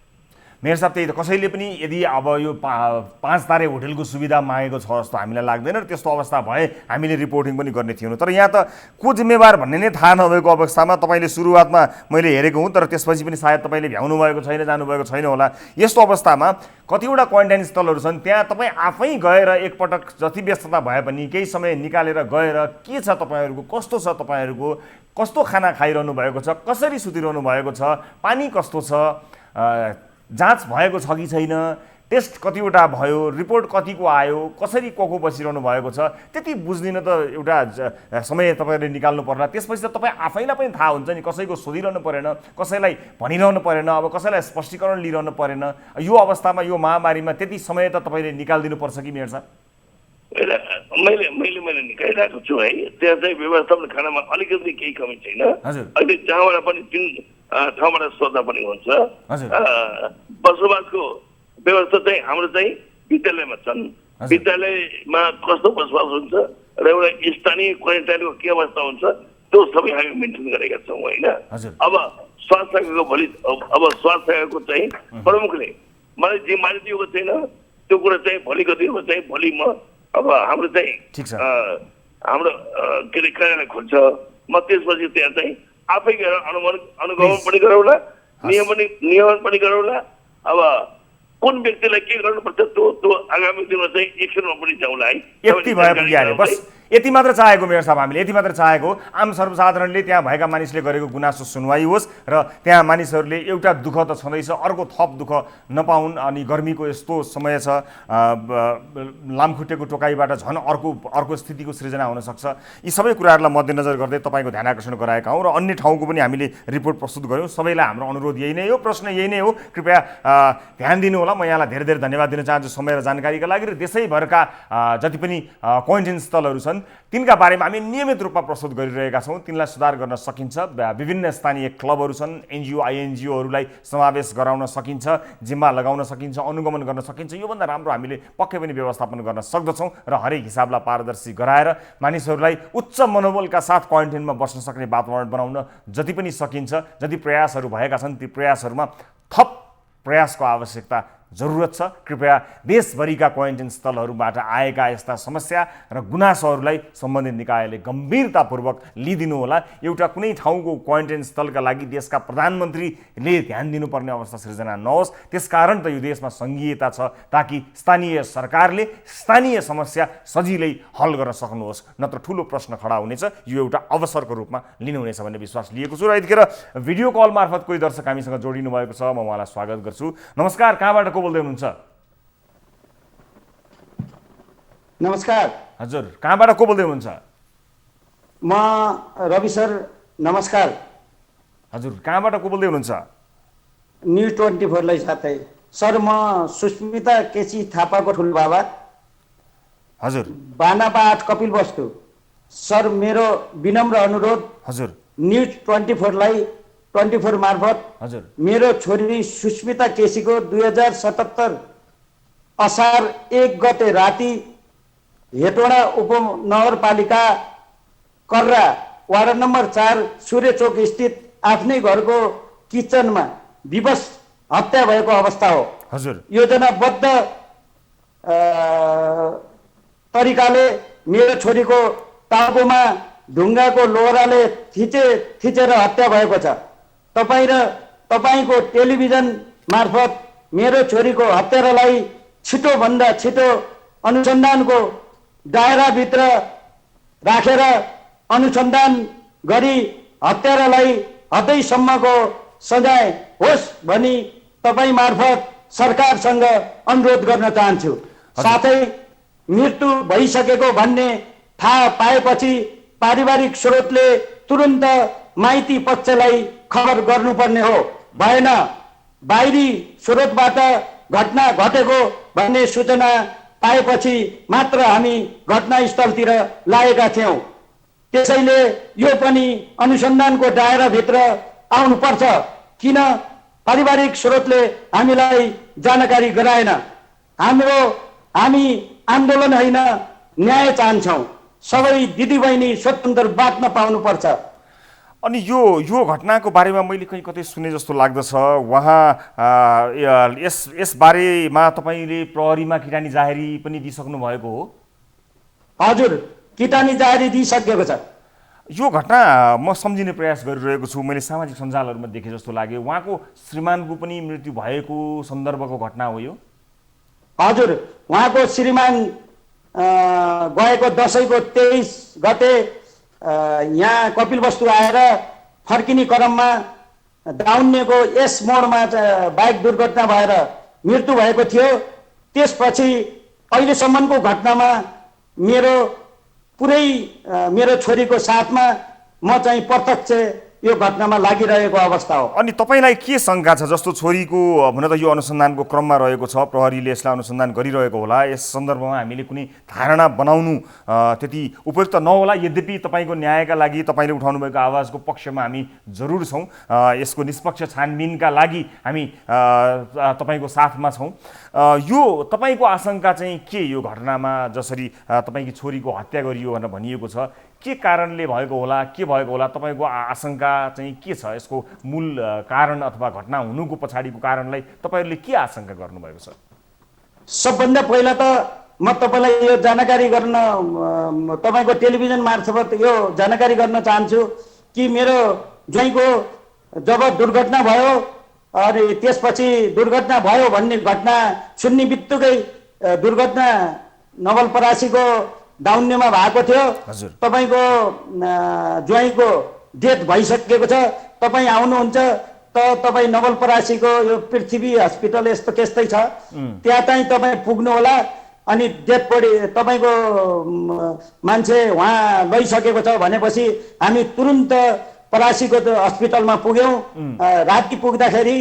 मेयर साहब, त्यही त कसैले पनि यदि अब यो 5 तारे होटलको सुविधा मागेको छ जस्तो हामीलाई लाग्दैन र त्यस्तो अवस्था भए हामीले रिपोर्टिङ पनि गर्ने थियौँ। तर यहाँ त को जिम्मेवार भन्ने नै थाहा नभएको अवस्थामा तपाईँले सुरुवातमा मैले हेरेको हुँ, तर त्यसपछि पनि सायद तपाईँले भ्याउनु भएको छैन, जानुभएको छैन होला। यस्तो अवस्थामा कतिवटा क्वारेन्टाइन स्थलहरू छन्, त्यहाँ तपाईँ आफै गएर एकपटक जति व्यस्तता भए पनि केही समय निकालेर गएर के छ तपाईँहरूको, कस्तो छ तपाईँहरूको, कस्तो खाना खाइरहनु भएको छ, कसरी सुतिरहनु भएको छ, पानी कस्तो छ, जाँच भएको छ कि छैन, टेस्ट कतिवटा भयो, रिपोर्ट कतिको आयो, कसरी को बसिरहनु भएको छ, त्यति बुझ्दिन त एउटा समय तपाईँले निकाल्नु पर्ला। त्यसपछि त तपाईँ आफैलाई पनि थाहा हुन्छ नि, कसैको सोधिरहनु परेन, कसैलाई भनिरहनु परेन, अब कसैलाई स्पष्टीकरण लिइरहनु परेन। यो अवस्थामा यो महामारीमा त्यति समय त तपाईँले निकालिदिनुपर्छ कि मेयर साहब? मैले निकालिरहेको छु है। त्यहाँ चाहिँ व्यवस्थापन खानामा अलिकति केही कमी छैन। अहिले जहाँबाट पनि जुन ठाउँबाट सोध्दा पनि हुन्छ। बसोबासको व्यवस्था चाहिँ हाम्रो चाहिँ विद्यालयमा छन्। विद्यालयमा कस्तो बसोबास हुन्छ र एउटा स्थानीय क्वारेन्टाइनको के अवस्था हुन्छ त्यो सबै हामी मेन्टेन गरेका छौँ होइन। अब स्वास्थ्य शाखाको भोलि अब स्वास्थ्य शाखाको चाहिँ प्रमुखले मलाई जिम्मेवारी दिएको छैन। त्यो कुरा चाहिँ भोलिको दिनमा चाहिँ भोलि म अब हाम्रो चाहिँ हाम्रो के अरे कार्यालय खोल्छ। म त्यसपछि त्यहाँ चाहिँ आफै गएर अनुगमन पनि गरौँला, नियमन पनि गरौँला। अब कुन व्यक्तिलाई के गर्नुपर्छ त्यो आगामी दिनमा चाहिँ एक्सनमा पनि जाउँला है। यति भयो पुगिहाल्यो, बस यति मात्र चाहेको मेयर साहब, हामीले यति मात्र चाहेको। आम सर्वसाधारणले त्यहाँ भएका मानिसले गरेको गुनासो सुनवाई होस् र त्यहाँ मानिसहरूले एउटा दुःख त छँदैछ, अर्को थप दुःख नपाउन्। अनि गर्मीको यस्तो समय छ, लामखुट्टेको टोकाइबाट झन् अर्को स्थितिको सृजना हुनसक्छ। यी सबै कुराहरूलाई मध्यनजर गर्दै तपाईँको ध्यान आकर्षण गराएका हौँ र अन्य ठाउँको पनि हामीले रिपोर्ट प्रस्तुत गऱ्यौँ। सबैलाई हाम्रो अनुरोध यही नै हो, प्रश्न यही नै हो, कृपया ध्यान दिनु होला। म यहाँलाई धेरै धेरै धन्यवाद दिन चाहन्छु समय र जानकारीका लागि। र देशैभरका जति पनि क्वारेन्टाइन स्थलहरू छन् तिनका बारेमा हामी नियमित रूपमा प्रस्तुत गरिरहेका छौँ। तिनलाई सुधार गर्न सकिन्छ। विभिन्न स्थानीय क्लबहरू छन्, एनजिओ आइएनजिओहरूलाई समावेश गराउन सकिन्छ, जिम्मा लगाउन सकिन्छ, अनुगमन गर्न सकिन्छ। योभन्दा राम्रो हामीले पक्कै पनि व्यवस्थापन गर्न सक्दछौँ र हरेक हिसाबलाई पारदर्शी गराएर मानिसहरूलाई उच्च मनोबलका साथ क्वारेन्टाइनमा बस्न सक्ने वातावरण बनाउन जति पनि सकिन्छ, जति प्रयासहरू भएका छन् ती प्रयासहरूमा थप प्रयासको आवश्यकता जरुरत छ। कृपया देशभरिका क्वारेन्टाइन स्थलहरूबाट आएका यस्ता समस्या र गुनासोहरूलाई सम्बन्धित निकायले गम्भीरतापूर्वक लिइदिनु होला। एउटा कुनै ठाउँको क्वारेन्टाइन स्थलका लागि देशका प्रधानमन्त्रीले ध्यान दिनुपर्ने अवस्था सृजना नहोस्। त्यसकारण त यो देशमा सङ्घीयता छ, ताकि स्थानीय सरकारले स्थानीय समस्या सजिलै हल गर्न सक्नुहोस्, नत्र ठुलो प्रश्न खडा हुनेछ। यो एउटा अवसरको रूपमा लिनुहुनेछ भन्ने विश्वास लिएको छु। र यतिखेर भिडियो कल मार्फत कोही दर्शक हामीसँग जोडिनु भएको छ, म उहाँलाई स्वागत गर्छु। नमस्कार, कहाँबाट को बोल्दै हुनुहुन्छ? नमस्कार हजुर, कहाँबाट को बोल्दै हुनुहुन्छ? म रवि सर, नमस्कार। हजुर, कहाँबाट को बोल्दै हुनुहुन्छ? न्युज 24 लाई साथै सर, म सुस्मिता केसी थापाको ठुलो बाबा। हजुर, बानापा 8 कपिल वस्तु। सर, मेरो विनम्र अनुरोध, हजुर, न्युज 24 लाई 24 मार्फत हजुर, मेरो छोरी सुस्मिता केसीको 2077 असार 1 गते राति हेटौँडा उपनगरपालिका कर्रा वार्ड नम्बर 4 सूर्य चोक स्थित आफ्नै घरको किचनमा विवश हत्या भएको अवस्था हो। हजुर, योजनाबद्ध तरिकाले मेरो छोरीको टाउकोमा ढुङ्गाको लोहराले थिचेर हत्या भएको छ। तपाईँ र तपाईँको टेलिभिजन मार्फत मेरो छोरीको हत्यारालाई छिटोभन्दा छिटो अनुसन्धानको दायराभित्र राखेर अनुसन्धान गरी हत्यारालाई हदैसम्मको सजाय होस् भनी तपाईँ मार्फत सरकारसँग अनुरोध गर्न चाहन्छु। साथै मृत्यु भइसकेको भन्ने थाहा पाएपछि पारिवारिक स्रोतले तुरुन्त माइती पक्षलाई खबर गर्नुपर्ने हो। भएन बाहिरी स्रोतबाट घटना घटेको भन्ने सूचना पाएपछि मात्र हामी घटनास्थलतिर लागेका थियौँ। त्यसैले यो पनि अनुसन्धानको दायराभित्र आउनुपर्छ। किन पारिवारिक स्रोतले हामीलाई जानकारी गराएन? हामी आन्दोलन होइन, न्याय चाहन्छौँ। सबै दिदीबहिनी स्वतन्त्र बाँच्न पाउनुपर्छ। अनि यो घटनाको बारेमा मैले कहीँ कतै सुने जस्तो लाग्दछ। उहाँ यस बारेमा तपाईँले प्रहरीमा किटानी जाहेरी पनि दिइसक्नु भएको हो? हजुर, किटानी जाहेरी दिइसकेको छ। यो घटना म सम्झिने प्रयास गरिरहेको छु। मैले सामाजिक सञ्जालहरूमा देखे जस्तो लाग्यो। उहाँको श्रीमानको पनि मृत्यु भएको सन्दर्भको घटना हो यो? हजुर, उहाँको श्रीमान गएको दसैँको 23 गते यहाँ कपिल वस्तु आएर फर्किने क्रममा दाउन्नेको यस मोडमा बाइक दुर्घटना भएर मृत्यु भएको थियो। त्यसपछि अहिलेसम्मको घटनामा मेरो छोरीको साथमा म चाहिँ प्रत्यक्ष यो घटनामा लागिरहेको अवस्था हो। अनि तपाईँलाई के शङ्का छ? जस्तो छोरीको हुन त यो अनुसन्धानको क्रममा रहेको छ, प्रहरीले यसलाई अनुसन्धान गरिरहेको होला। यस सन्दर्भमा हामीले कुनै धारणा बनाउनु त्यति उपयुक्त नहोला। यद्यपि तपाईँको न्यायका लागि तपाईँले उठाउनु भएको आवाजको पक्षमा हामी जरुर छौँ। यसको निष्पक्ष छानबिनका लागि हामी तपाईँको साथमा छौँ। यो तपाईँको आशंका चाहिँ के? यो घटनामा जसरी तपाईँकी छोरीको हत्या गरियो भनेर भनिएको छ, के कारणले भएको होला, के भएको होला? तपाईँको आशंका चाहिँ के छ? यसको मूल कारण अथवा घटना हुनुको पछाडिको कारणलाई तपाईँहरूले के आशंका गर्नुभएको छ? सबभन्दा पहिला त म तपाईँलाई यो जानकारी गर्न, तपाईँको टेलिभिजन मार्फत यो जानकारी गर्न चाहन्छु कि मेरो ज्वाइँको जब दुर्घटना भयो अनि त्यसपछि दुर्घटना भयो भन्ने घटना सुन्ने बित्तिकै दुर्घटना नवलपरासीको दाउन्नेमा भएको थियो। तपाईँको ज्वाइँको डेथ भइसकेको छ। तपाईँ आउनुहुन्छ त तपाईँ नवलपरासीको यो पृथ्वी हस्पिटल यस्तो त्यस्तै छ, त्यहाँ चाहिँ तपाईँ पुग्नु होला। अनि डेथ बडी तपाईँको मान्छे उहाँ लैसकेको छ भनेपछि हामी तुरुन्त परासीको हस्पिटलमा पुग्यौँ। राति पुग्दाखेरि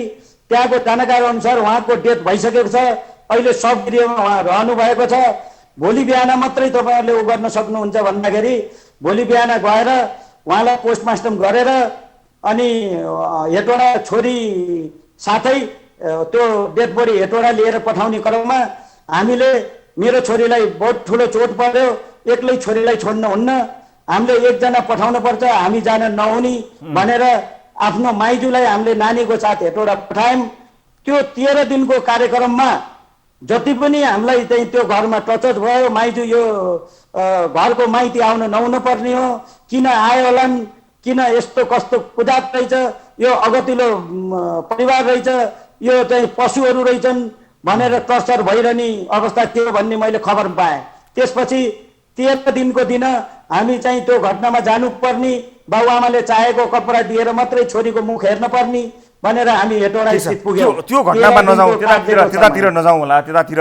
त्यहाँको जानकारी अनुसार उहाँको डेथ भइसकेको छ। अहिले सबगृहमा उहाँ रहनु भएको छ। भोलि बिहान मात्रै तपाईँहरूले उ गर्न सक्नुहुन्छ भन्दाखेरि भोलि बिहान गएर उहाँलाई पोस्टमार्टम गरेर अनि हेटौँडा छोरी साथै त्यो डेड बडी हेटौँडा लिएर पठाउने क्रममा हामीले मेरो छोरीलाई बहुत ठुलो चोट पर्यो, एक्लै छोरीलाई छोड्न हुन्न, हामीले एकजना पठाउनु पर्छ, हामी जान नहुने भनेर आफ्नो माइजूलाई हामीले नानीको साथ हेटौँडा पठायौँ। त्यो 13 दिनको कार्यक्रममा जति पनि हामीलाई चाहिँ त्यो घरमा टचर भयो, माइजू यो घरको माइती आउन नहुन पर्ने हो, किन आयो होलान्, किन यस्तो कस्तो कुदात रहेछ, यो अगतिलो परिवार रहेछ, यो चाहिँ पशुहरू रहेछन् भनेर टर्चर भइरहने अवस्था थियो भन्ने मैले खबर पाएँ। त्यसपछि 13 दिनको दिन हामी चाहिँ त्यो घटनामा जानुपर्ने, बाबुआमाले चाहेको कपडा दिएर मात्रै छोरीको मुख हेर्न पर्ने भनेर हामी हेटौँडा स्थित पुग्यौँ। त्यो घटनामा नजाउँ, त्यतातिर नजाउँ होला। त्यतातिर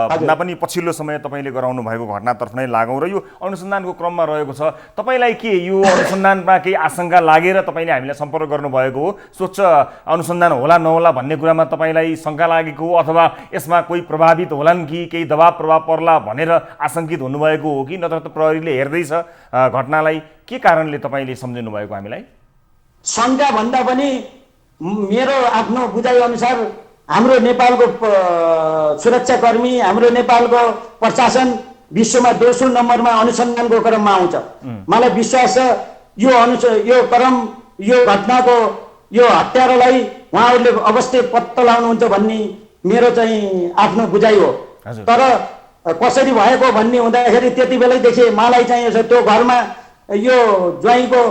भन्दा पनि पछिल्लो समय तपाईँले गराउनु भएको घटनातर्फ नै लागौँ र यो अनुसन्धानको क्रममा रहेको छ। तपाईँलाई के यो अनुसन्धानमा केही आशंका लागेर तपाईँले हामीलाई सम्पर्क गर्नुभएको हो? स्वच्छ अनुसन्धान होला नहोला भन्ने कुरामा तपाईँलाई शङ्का लागेको हो, अथवा यसमा कोही प्रभावित होलान् कि केही दबाब प्रभाव पर्ला भनेर आशंकित हुनुभएको हो कि नत्र त प्रहरीले हेर्दैछ घटनालाई? के कारणले तपाईँले सम्झिनु भएको हामीलाई? शङ्का भन्दा पनि मेरो आफ्नो बुझाइ अनुसार हाम्रो नेपालको सुरक्षाकर्मी, हाम्रो नेपालको प्रशासन विश्वमा दोस्रो नम्बरमा अनुसन्धानको क्रममा आउँछ। मलाई विश्वास छ यो क्रम, यो घटनाको यो हत्यारालाई उहाँहरूले अवश्य पत्ता लगाउनुहुन्छ भन्ने मेरो चाहिँ आफ्नो बुझाइ हो। तर कसरी भएको भन्ने हुँदाखेरि त्यति बेलैदेखि मलाई चाहिँ त्यो घरमा यो ज्वाइँको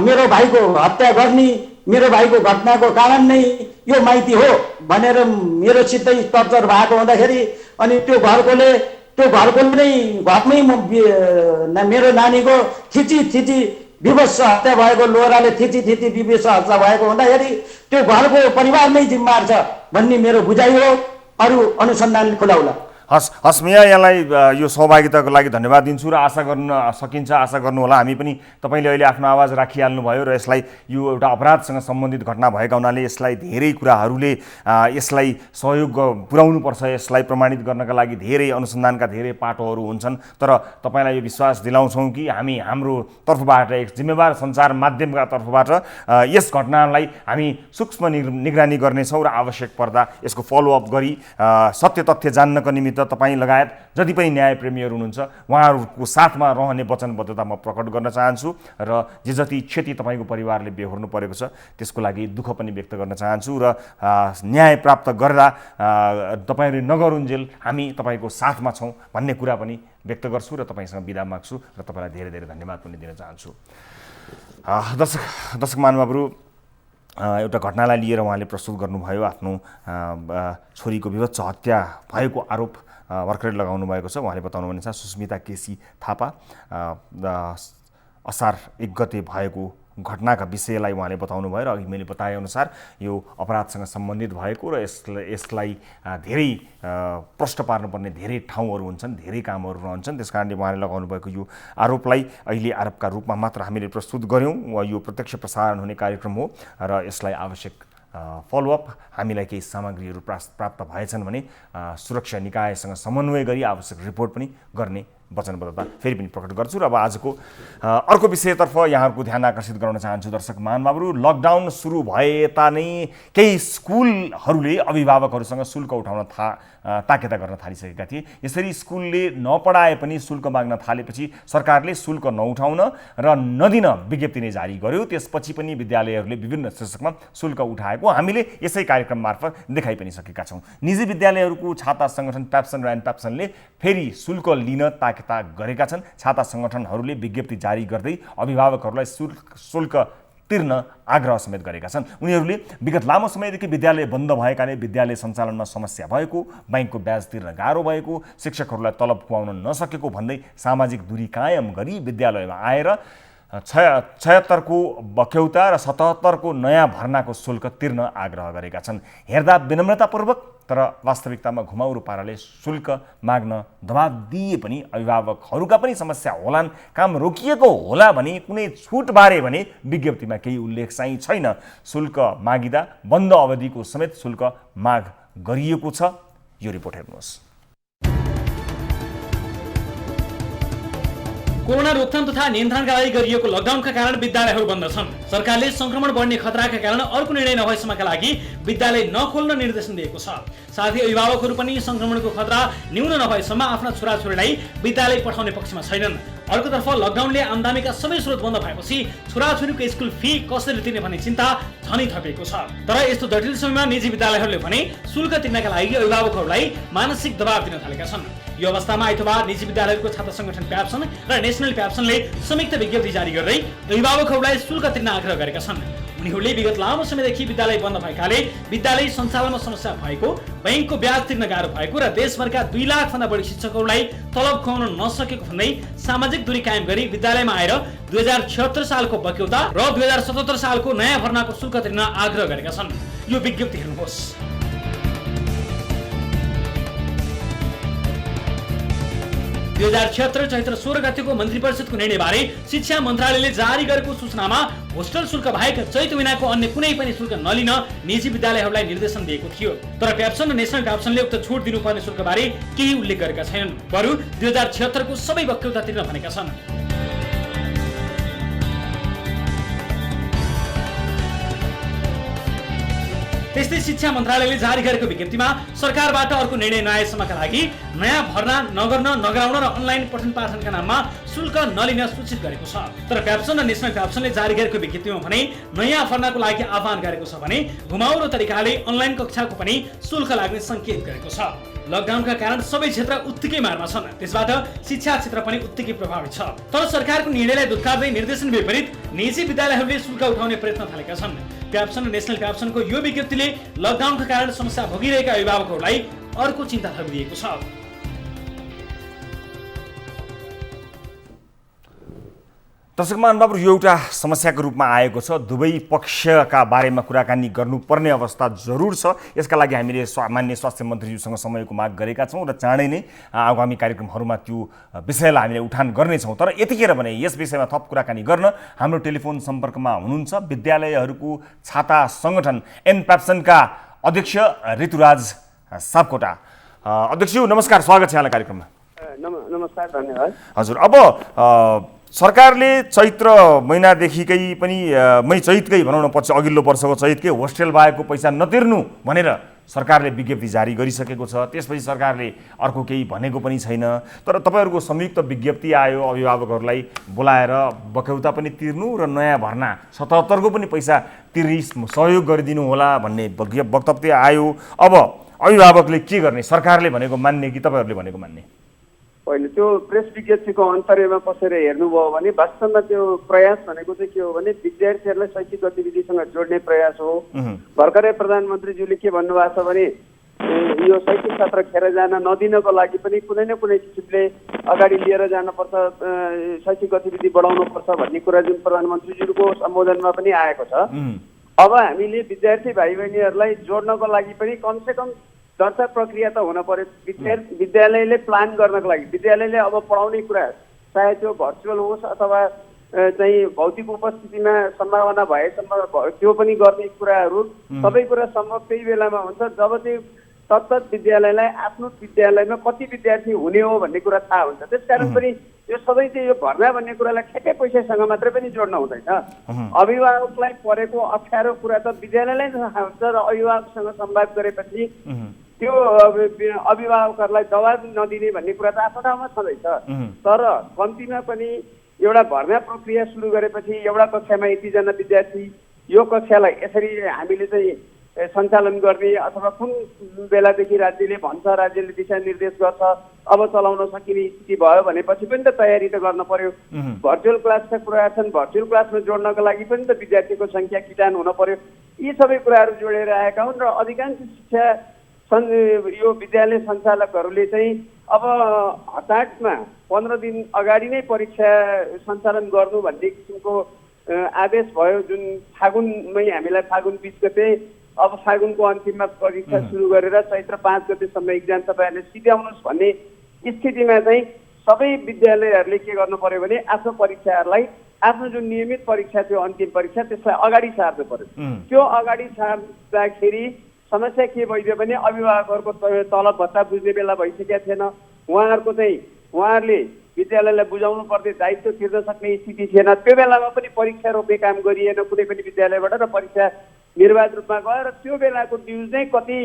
मेरो भाइको हत्या गर्ने, मेरो भाइको घटनाको कारण नै यो माइती हो भनेर मेरो सिधै टर्चर भएको हुँदाखेरि अनि त्यो घरकोले नै घरमै मेरो नानीको थिची विवश हत्या भएको, लोहराले थिची विवश हत्या भएको हुँदाखेरि त्यो घरको परिवार नै जिम्मेवार छ भन्ने मेरो बुझाइ हो। अरू अनुसन्धान खुलाउला। हस् म यहाँलाई यो सहभागिताको लागि धन्यवाद दिन्छु र आशा गर्नुहोला हामी पनि तपाईँले अहिले आफ्नो आवाज राखिहाल्नुभयो र यसलाई यो एउटा अपराधसँग सम्बन्धित घटना भएका हुनाले यसलाई धेरै कुराहरूले यसलाई सहयोग पुर्याउनुपर्छ। यसलाई प्रमाणित गर्नका लागि धेरै अनुसन्धानका धेरै पाटोहरू हुन्छन्, तर तपाईँलाई यो विश्वास दिलाउँछौँ कि हामी हाम्रो तर्फबाट, एक जिम्मेवार सञ्चार माध्यमका तर्फबाट यस घटनालाई हामी सूक्ष्म निगरानी गर्नेछौँ र आवश्यक पर्दा यसको फलोअप गरी सत्य तथ्य जान्नको निमित्त तपाईँ लगायत जति पनि न्यायप्रेमीहरू हुनुहुन्छ उहाँहरूको साथमा रहने वचनबद्धता म प्रकट गर्न चाहन्छु र जे जति क्षति तपाईँको परिवारले बेहोर्नु परेको छ त्यसको लागि दुःख पनि व्यक्त गर्न चाहन्छु र न्याय प्राप्त गर्दा तपाईँहरूले नगरुन्जेल हामी तपाईँको साथमा छौँ भन्ने कुरा पनि व्यक्त गर्छु र तपाईँसँग बिदा माग्छु र तपाईँलाई धेरै धेरै धन्यवाद पनि दिन चाहन्छु। दर्शक महानुभावहरू, एउटा घटनालाई लिएर उहाँले प्रस्तुत गर्नुभयो आफ्नो छोरीको विभत्स हत्या भएको आरोप भर्खरै लगाउनु भएको छ। उहाँले बताउनु भने सुस्मिता केसी थापा असार 1 गते भएको घटनाका विषयलाई उहाँले बताउनु भयो र अघि मैले बताएअनुसार यो अपराधसँग सम्बन्धित भएको र यसलाई धेरै प्रष्ट पार्नुपर्ने धेरै ठाउँहरू हुन्छन्, धेरै कामहरू रहन्छन्। त्यस कारणले उहाँले लगाउनु भएको यो आरोपलाई अहिले आरोपका रूपमा मात्र हामीले प्रस्तुत गऱ्यौँ। यो प्रत्यक्ष प्रसारण हुने कार्यक्रम हो र यसलाई आवश्यक फलोअप हामीलाई केही सामग्रीहरू प्राप्त भएछन् भने सुरक्षा निकायसँग समन्वय गरी आवश्यक रिपोर्ट पनि गर्ने वचनबद्धता फेरि पनि प्रकट गर्छु। र अब आजको अर्को विषयतर्फ यहाँहरूको ध्यान आकर्षित गराउन चाहन्छु। दर्शक महानुभावहरू, लकडाउन सुरु भए यता नै केही स्कुलहरूले अभिभावकहरूसँग शुल्क उठाउन ताकेता गर्न थालिसकेका थिए। यसरी स्कुलले नपढाए पनि शुल्क माग्न थालेपछि सरकारले शुल्क नउठाउन र नदिन विज्ञप्ति नै जारी गर्यो। त्यसपछि पनि विद्यालयहरूले विभिन्न शीर्षकमा शुल्क उठाएको हामीले यसै कार्यक्रम मार्फत देखाइ पनि सकेका छौँ। निजी विद्यालयहरूको छाता सङ्गठन प्याप्सन र एनप्याप्सनले फेरि शुल्क लिन ताकेता गरेका छन्। छाता सङ्गठनहरूले विज्ञप्ति जारी गर्दै अभिभावकहरूलाई शुल्क तिर्न आग्रह समेत गरेका छन्। उनीहरूले विगत लामो समयदेखि विद्यालय बन्द भएकाले विद्यालय सञ्चालनमा समस्या भएको, ब्याङ्कको ब्याज तिर्न गाह्रो भएको, शिक्षकहरूलाई तलब खुवाउन नसकेको भन्दै सामाजिक दूरी कायम गरी विद्यालयमा आएर 76 को बक्यौता र 77 को नयाँ भर्नाको शुल्क तिर्न आग्रह गरेका छन्। हेर्दा विनम्रतापूर्वक तर वास्तविकतामा घुमाउरो पाराले शुल्क माग्न दबाब दिए पनि अभिभावकहरूका पनि समस्या होलान्। काम रोकिएको होला भने कुनै छुटबारे भने विज्ञप्तिमा केही उल्लेख चाहिँ छैन। शुल्क मागिँदा बन्द अवधिको समेत शुल्क माग गरिएको छ। यो रिपोर्ट हेर्नुहोस्। कोरोना रोकथाम तथा नियन्त्रणका लागि गरिएको लकडाउनका कारण विद्यालयहरू बन्द छन्। सरकारले संक्रमण बढ्ने खतराका कारण अर्को निर्णय नभएसम्मका लागि विद्यालय नखोल्न निर्देशन दिएको छ। साथै अभिभावकहरू पनि संक्रमणको खतरा न्यून नभएसम्म आफ्ना छोराछोरीलाई विद्यालय पठाउने पक्षमा छैनन्। अर्कोतर्फ लकडाउनले आम्दानीका सबै स्रोत बन्द भएपछि छोराछोरीको स्कुल फी कसरी तिर्ने भन्ने चिन्ता झनै थपिएको छ। तर यस्तो जटिल समयमा निजी विद्यालयहरूले भने शुल्क तिर्नका लागि अभिभावकहरूलाई मानसिक दबाव दिन थालेका छन्। यो अवस्थामा आइतबार निजी विद्यालयहरूको छात्र संगठन प्याप्सन र नेसनल प्याप्सनले संयुक्त विज्ञप्ति जारी गर्दै अभिभावकहरूलाई शुल्क तिर्न आग्रह गरेका छन्। उनीहरूले विगत लामो समयदेखि विद्यालय बन्द भएकाले विद्यालय सञ्चालनमा समस्या भएको, बैंकको ब्याज तिर्न गाह्रो भएको र देशभरका 2 लाख भन्दा बढी शिक्षकहरूलाई तलब खुवाउन नसकेको भन्दै सामाजिक दूरी कायम गरी विद्यालयमा आएर 2076 सालको बक्यौता र 2077 सालको नयाँ भर्नाको शुल्क तिर्न आग्रह गरेका छन्। यो विज्ञप्ति हेर्नुहोस्। 2076 चैत्र 16 गतेको मन्त्री परिषदको निर्णयबारे शिक्षा मन्त्रालयले जारी गरेको सूचनामा होस्टल शुल्क बाहेक चैत महिनाको अन्य कुनै पनि शुल्क नलिन निजी विद्यालयहरूलाई निर्देशन दिएको थियो। तर प्याप्सन र नेसनल प्याप्सनले उक्त छुट दिनुपर्ने शुल्कबारे केही उल्लेख गरेका छैनन्। बरु 2076 को सबै बक्यौता तिर्न भनेका छन्। त्यस्तै शिक्षा मन्त्रालयले जारी गरेको विज्ञप्तिमा सरकारबाट अर्को निर्णय नआएसम्मका लागि नयाँ भर्ना नगर्न, नगराउन र अनलाइन पठन पाठनका नाममा शुल्क नलिन सूचित गरेको छ। तर प्याप्सन र नेसनल प्याप्सनले जारी गरेको विज्ञप्तिमा भने नयाँ भर्नाको लागि आह्वान गरेको छ भने घुमाउरो तरिकाले अनलाइन कक्षाको पनि शुल्क लाग्ने संकेत गरेको छ। लकडाउनका कारण सबै क्षेत्र उत्तिकै मारमा छन्, त्यसबाट शिक्षा क्षेत्र पनि उत्तिकै प्रभावित छ। तर सरकारको निर्णयलाई दुत्कार्दै निर्देशन विपरीत निजी विद्यालयहरूले शुल्क उठाउने प्रयत्न थालेका छन्। प्याप्सन र नेसनल प्याप्सनको यो विज्ञप्तिले लकडाउनका कारण समस्या भोगिरहेका अभिभावकहरूलाई अर्को चिन्ता थपिदिएको छ। दर्शक महानुभावहरू, यो एउटा समस्याको रूपमा आएको छ। दुवै पक्षका बारेमा कुराकानी गर्नुपर्ने अवस्था जरुर छ। यसका लागि हामीले माननीय स्वास्थ्य मन्त्रीज्यूसँग समयको माग गरेका छौँ र चाँडै नै आगामी कार्यक्रमहरूमा त्यो विषयलाई हामीले उठान गर्नेछौँ। तर यतिखेर भने यस विषयमा थप कुराकानी गर्न हाम्रो टेलिफोन सम्पर्कमा हुनुहुन्छ विद्यालयहरूको छाता सङ्गठन एनप्याप्सनका अध्यक्ष ऋतुराज सापकोटा। अध्यक्ष नमस्कार, स्वागत छ यहाँलाई कार्यक्रममा। नमस्कार, धन्यवाद। हजुर, अब सरकारले चैत्र महिनादेखिकै पनि चैतकै भनौँ न, पछि अघिल्लो वर्षको चैतकै होस्टेल बाहेकको पैसा नतिर्नु भनेर सरकारले विज्ञप्ति जारी गरिसकेको छ। त्यसपछि सरकारले अर्को केही भनेको पनि छैन। तर तपाईँहरूको संयुक्त विज्ञप्ति आयो, अभिभावकहरूलाई बोलाएर बक्यौता पनि तिर्नु र नयाँ भर्ना 77 को पनि पैसा तिर्न सहयोग गरिदिनु होला भन्ने वक्तव्य आयो। अब अभिभावकले के गर्ने? सरकारले भनेको मान्ने कि तपाईँहरूले भनेको मान्ने? होइन, त्यो प्रेस विज्ञप्तिको अन्तर्यमा पसेर हेर्नुभयो भने वास्तवमा त्यो प्रयास भनेको चाहिँ के हो भने विद्यार्थीहरूलाई शैक्षिक गतिविधिसँग जोड्ने प्रयास हो। भर्खरै प्रधानमन्त्रीज्यूले के भन्नुभएको छ भने यो शैक्षिक सत्र खेर जान नदिनको लागि पनि कुनै न कुनै किसिमले अगाडि लिएर जानुपर्छ, शैक्षिक गतिविधि बढाउनुपर्छ भन्ने कुरा जुन प्रधानमन्त्रीज्यूको सम्बोधनमा पनि आएको छ। अब हामीले विद्यार्थी भाइ बहिनीहरूलाई जोड्नको लागि पनि कमसेकम दर्ता प्रक्रिया त हुन पर्यो। विद्यालयले प्लान गर्नको लागि विद्यालयले अब पढाउने कुरा चाहे त्यो भर्चुअल होस् अथवा चाहिँ भौतिक उपस्थितिमा सम्भावना भएसम्म त्यो पनि गर्ने कुराहरू सबै कुरा सम्भव त्यही बेलामा हुन्छ जब चाहिँ तत्त विद्यालयलाई आफ्नो विद्यालयमा कति विद्यार्थी हुने हो भन्ने कुरा थाहा हुन्छ। त्यसकारण पनि यो सबै चाहिँ यो भर्ना भन्ने कुरालाई ठ्याक्कै पैसासँग मात्रै पनि जोड्न हुँदैन। अभिभावकलाई परेको अप्ठ्यारो कुरा त विद्यालयलाई थाहा हुन्छ र अभिभावकसँग संवाद गरेपछि त्यो अभिभावकहरूलाई दबाब नदिने भन्ने कुरा त आफ्नो ठाउँमा छँदैछ। तर कम्तीमा पनि एउटा भर्ना प्रक्रिया सुरु गरेपछि एउटा कक्षामा यतिजना विद्यार्थी, यो कक्षालाई यसरी हामीले चाहिँ सञ्चालन गर्ने अथवा कुन बेलादेखि राज्यले भन्छ, राज्यले दिशानिर्देश गर्छ, अब चलाउन सकिने स्थिति भयो भनेपछि पनि त तयारी त गर्न पर्यो। भर्चुअल क्लासका कुरा छन्, भर्चुअल क्लासमा जोड्नको लागि पनि त विद्यार्थीको सङ्ख्या किटान हुन पर्यो। यी सबै कुराहरू जोडेर आएका हुन् र अधिकांश शिक्षा यो विद्यालय सञ्चालकहरूले चाहिँ अब हटाटमा 15 दिन अगाडि नै परीक्षा सञ्चालन गर्नु भन्ने किसिमको आदेश भयो। जुन फागुनमै हामीलाई फागुन 20 गते अब फागुनको अन्तिममा परीक्षा सुरु गरेर चैत्र 5 गतेसम्म इक्जाम तपाईँहरूले सिध्याउनुहोस् भन्ने स्थितिमा चाहिँ सबै विद्यालयहरूले के गर्नु पर्यो भने आफ्नो परीक्षाहरूलाई आफ्नो जुन नियमित परीक्षा थियो अन्तिम परीक्षा त्यसलाई अगाडि सार्नु पर्यो। त्यो अगाडि सार्दाखेरि समस्या के भइदियो भने अभिभावकहरूको तलब भत्ता बुझ्ने बेला भइसकेका थिएन। उहाँहरूले विद्यालयलाई बुझाउनु पर्ने दायित्व तिर्न सक्ने स्थिति थिएन। त्यो बेलामा पनि परीक्षा रोक्ने काम गरिएन कुनै पनि विद्यालयबाट र परीक्षा निर्वाध रूपमा गयो र त्यो बेलाको ड्युज नै कति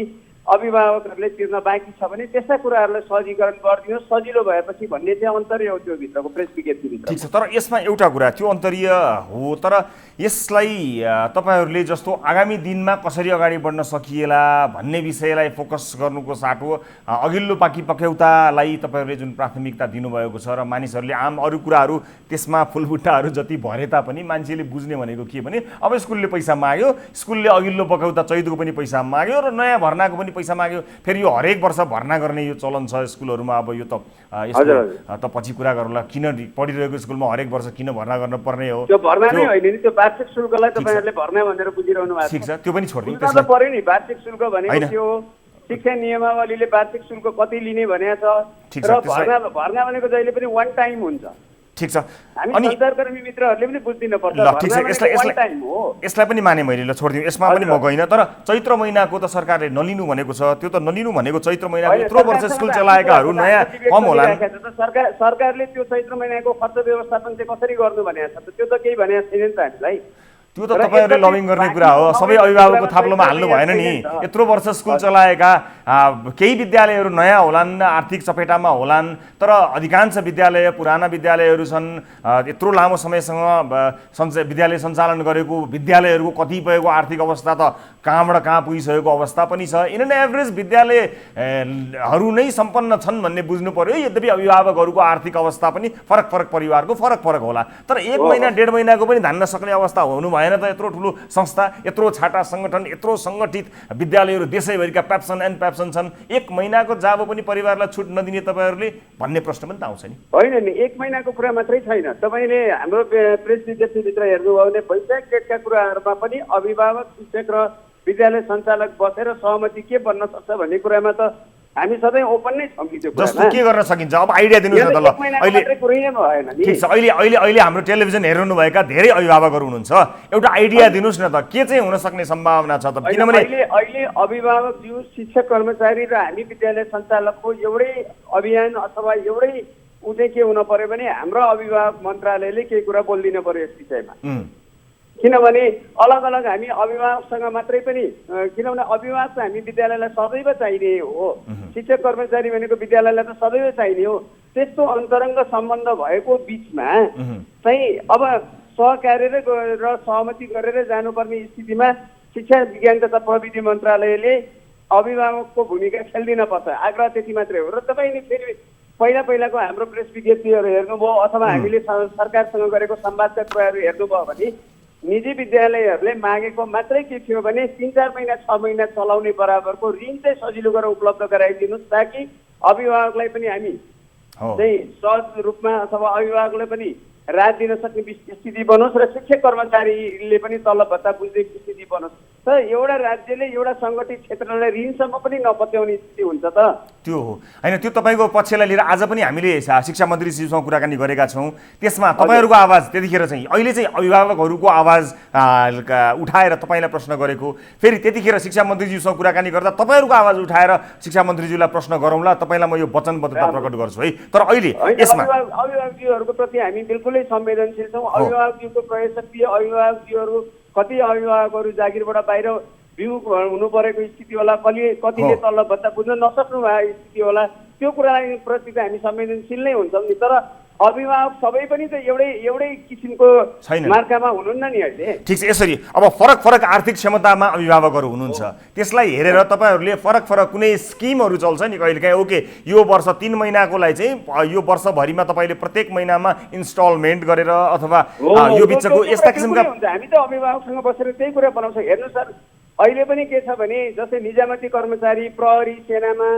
अभिभावकहरूले तिर्न बाँकी छ भने त्यस्ता कुराहरूलाई सहजीकरण गरिदिनुहोस्, सजिलो भएपछि भन्ने चाहिँ अन्तर्य हो त्यो भित्रको प्रेस विज्ञप्तिभित्र। ठिक छ, तर यसमा एउटा कुरा त्यो अन्तर्य हो, तर यसलाई तपाईँहरूले जस्तो आगामी दिनमा कसरी अगाडि बढ्न सकिएला भन्ने विषयलाई फोकस गर्नुको साटो अघिल्लो बाँकी पक्यौतालाई तपाईँहरूले जुन प्राथमिकता दिनुभएको छ र मानिसहरूले आम अरू कुराहरू त्यसमा फुलबुट्टाहरू जति भरे तापनि मान्छेले बुझ्ने भनेको के भने अब स्कुलले पैसा माग्यो, स्कुलले अघिल्लो पक्यौता चैतको पनि पैसा माग्यो र नयाँ भर्नाको पनि पैसा माग्यो, फेरि यो हरेक वर्ष भर्ना गर्ने यो चलन छ स्कुलहरूमा। अब यो त पछि कुरा गरौँला, किन पढिरहेको स्कुलमा हरेक वर्ष किन भर्ना गर्न पर्ने हो? त्यो भर्ना नै होइन नि, त्यो वार्षिक शुल्कलाई तपाईँहरूले भर्ना भनेर बुझिरहनु भएको छ। ठिक छ, त्यो पनि छोडिदिउँ। त्यसमा पर्यो नि वार्षिक शुल्क भनेको के हो? शिक्षा नियमावलीले वार्षिक शुल्क कति लिने भनेको छ र भर्ना भनेको जहिले पनि वान टाइम हुन्छ। ठिक छ, हामी सञ्चारकर्मी मित्रहरूले पनि बुझ्दिन पर्छ। ल ठिक छ, यसलाई पनि माने मैले, ल छोडिदिउँ, यसमा पनि म गइनँ। तर चैत्र महिनाको त सरकारले नलिनु भनेको छ, त्यो त नलिनु भनेको चैत्र महिनाको यत्रो वर्ष स्कुल चलाएकाहरू नयाँ कम होला। सरकारले त्यो चैत्र महिनाको खर्च व्यवस्थापन चाहिँ कसरी गर्नु भनेको छ त? त्यो त केही भनेको छैन नि त हामीलाई। त्यो त तपाईँहरूले लबिङ गर्ने कुरा हो, सबै अभिभावकको थाप्लोमा हाल्नु भएन नि। यत्रो वर्ष स्कुल चलाएका केही विद्यालयहरू नयाँ होलान्, आर्थिक चपेटामा होलान्, तर अधिकांश विद्यालय पुराना विद्यालयहरू छन्। यत्रो लामो समयसँग विद्यालय सञ्चालन गरेको विद्यालयहरूको कतिपयको आर्थिक अवस्था त कहाँबाट कहाँ पुगिसकेको अवस्था पनि छ। इन एन एभरेज विद्यालयहरू नै सम्पन्न छन् भन्ने बुझ्नु पर्यो। यद्यपि अभिभावकहरूको आर्थिक अवस्था पनि फरक फरक परिवारको फरक फरक होला, तर 1 महिना 1.5 महिनाको पनि धान्न सक्ने अवस्था हुनु भएन त। यत्रो ठुलो संस्था, यत्रो छाटा सङ्गठन, यत्रो सङ्गठित विद्यालयहरू देशैभरिका प्याप्सन एन्ड प्याप्सन छन्, 1 महिनाको जाबो पनि परिवारलाई छुट नदिने तपाईँहरूले भन्ने प्रश्न पनि त आउँछ नि? होइन नि, 1 महिनाको कुरा मात्रै छैन। तपाईँले हाम्रो प्रेस विज्ञप्तिभित्र हेर्नुभयो भने वैशाख जेठका कुराहरूमा पनि अभिभावक, शिक्षक र विद्यालय सञ्चालक बसेर सहमति के बन्न सक्छ भन्ने कुरामा त हामी सधैँ ओपन नै छौँ कि त्यो कुरामा। जस्तो के गर्न सकिन्छ अब आइडिया दिनुहोस् न त। ल अहिले ठिक छ, अहिले हाम्रो टेलिभिजन हेरिरहनुभएका धेरै अभिभावकहरू हुनुहुन्छ, एउटा आइडिया दिनुहोस् न त, के चाहिँ हुन सक्ने सम्भावना छ त? किनभने अहिले अभिभावकज्यू, शिक्षक कर्मचारी र हामी विद्यालय सञ्चालकको एउटै अभियान अथवा एउटै ऊ चाहिँ के हुन पर्यो भने हाम्रो अभिभावक मन्त्रालयले केही कुरा बोलिदिनु पर्यो यस विषयमा। किनभने अलग अलग हामी अभिभावकसँग मात्रै पनि, किनभने अभिभावक त हामी विद्यालयलाई सदैव चाहिने हो, शिक्षक कर्मचारी भनेको विद्यालयलाई त सदैव चाहिने हो। त्यस्तो अन्तरङ्ग सम्बन्ध भएको बिचमा चाहिँ अब सहकार्य र सहमति गरेर जानुपर्ने स्थितिमा शिक्षा विज्ञान तथा प्रविधि मन्त्रालयले अभिभावकको भूमिका खेल्दिन पर्छ। आग्रह त्यति मात्रै हो। र तपाईँले फेरि पहिलाको हाम्रो प्रेस विज्ञप्तिहरू हेर्नुभयो अथवा हामीले सरकारसँग गरेको संवादका कुराहरू हेर्नुभयो भने निजी विद्यालयहरूले मागेको मात्रै के थियो भने 3-4 महिना 6 महिना चलाउने बराबरको ऋण चाहिँ सजिलो गरेर उपलब्ध गराइदिनुहोस्, ताकि अभिभावकलाई पनि हामी चाहिँ सहज रूपमा अथवा अभिभावकलाई पनि राहत दिन सक्ने स्थिति बनोस् र शिक्षक कर्मचारीले पनि तलब भत्ता बुझ्ने स्थिति बनोस्। त एउटा राज्यले एउटा सङ्गठित क्षेत्रलाई ऋणसम्म पनि नपत्याउने स्थिति हुन्छ त? त्यो हो होइन, त्यो तपाईँको पक्षलाई लिएर आज पनि हामीले शिक्षा मन्त्रीज्यूसँग कुराकानी गरेका छौँ। त्यसमा तपाईँहरूको आवाज त्यतिखेर चाहिँ अहिले चाहिँ अभिभावकहरूको आवाज उठाएर तपाईँलाई प्रश्न गरेको, फेरि त्यतिखेर शिक्षा मन्त्रीज्यूसँग कुराकानी गर्दा तपाईँहरूको आवाज उठाएर शिक्षा मन्त्रीज्यूलाई प्रश्न गरौँला। तपाईँलाई म यो वचनबद्धता प्रकट गर्छु है। तर अहिले यसमा अभिभावकज्यूहरूको प्रति हामी बिल्कुलै संवेदनशील छौँ। अभिभावकज्यूको प्रयास शक्ति, अभिभावकज्यूहरू कति अभिभावकहरू जागिरबाट बाहिर बिउ हुनु परेको स्थिति होला, कतिले तलब भत्ता बुझ्न नसक्नु भएको स्थिति होला, त्यो कुरालाई प्रति त हामी संवेदनशील नै हुन्छौँ नि। तर अभिभावक सबै पनि त एउटै किसिमको मार्कामा हुनुहुन्न नि अहिले। ठिक छ, यसरी अब फरक फरक आर्थिक क्षमतामा अभिभावकहरू हुनुहुन्छ, त्यसलाई हेरेर तपाईँहरूले फरक फरक कुनै स्किमहरू चल्छ नि कहिलेकाहीँ? ओके, यो वर्ष 3 महिनाकोलाई चाहिँ यो वर्षभरिमा तपाईँले प्रत्येक महिनामा इन्स्टलमेन्ट गरेर अथवा यो बिचको यस्ता किसिमका हामी त अभिभावकसँग बसेर त्यही कुरा बनाउँछौँ। हेर्नु सर, अहिले पनि के छ भने जस्तै निजामती कर्मचारी, प्रहरी, सेनामा,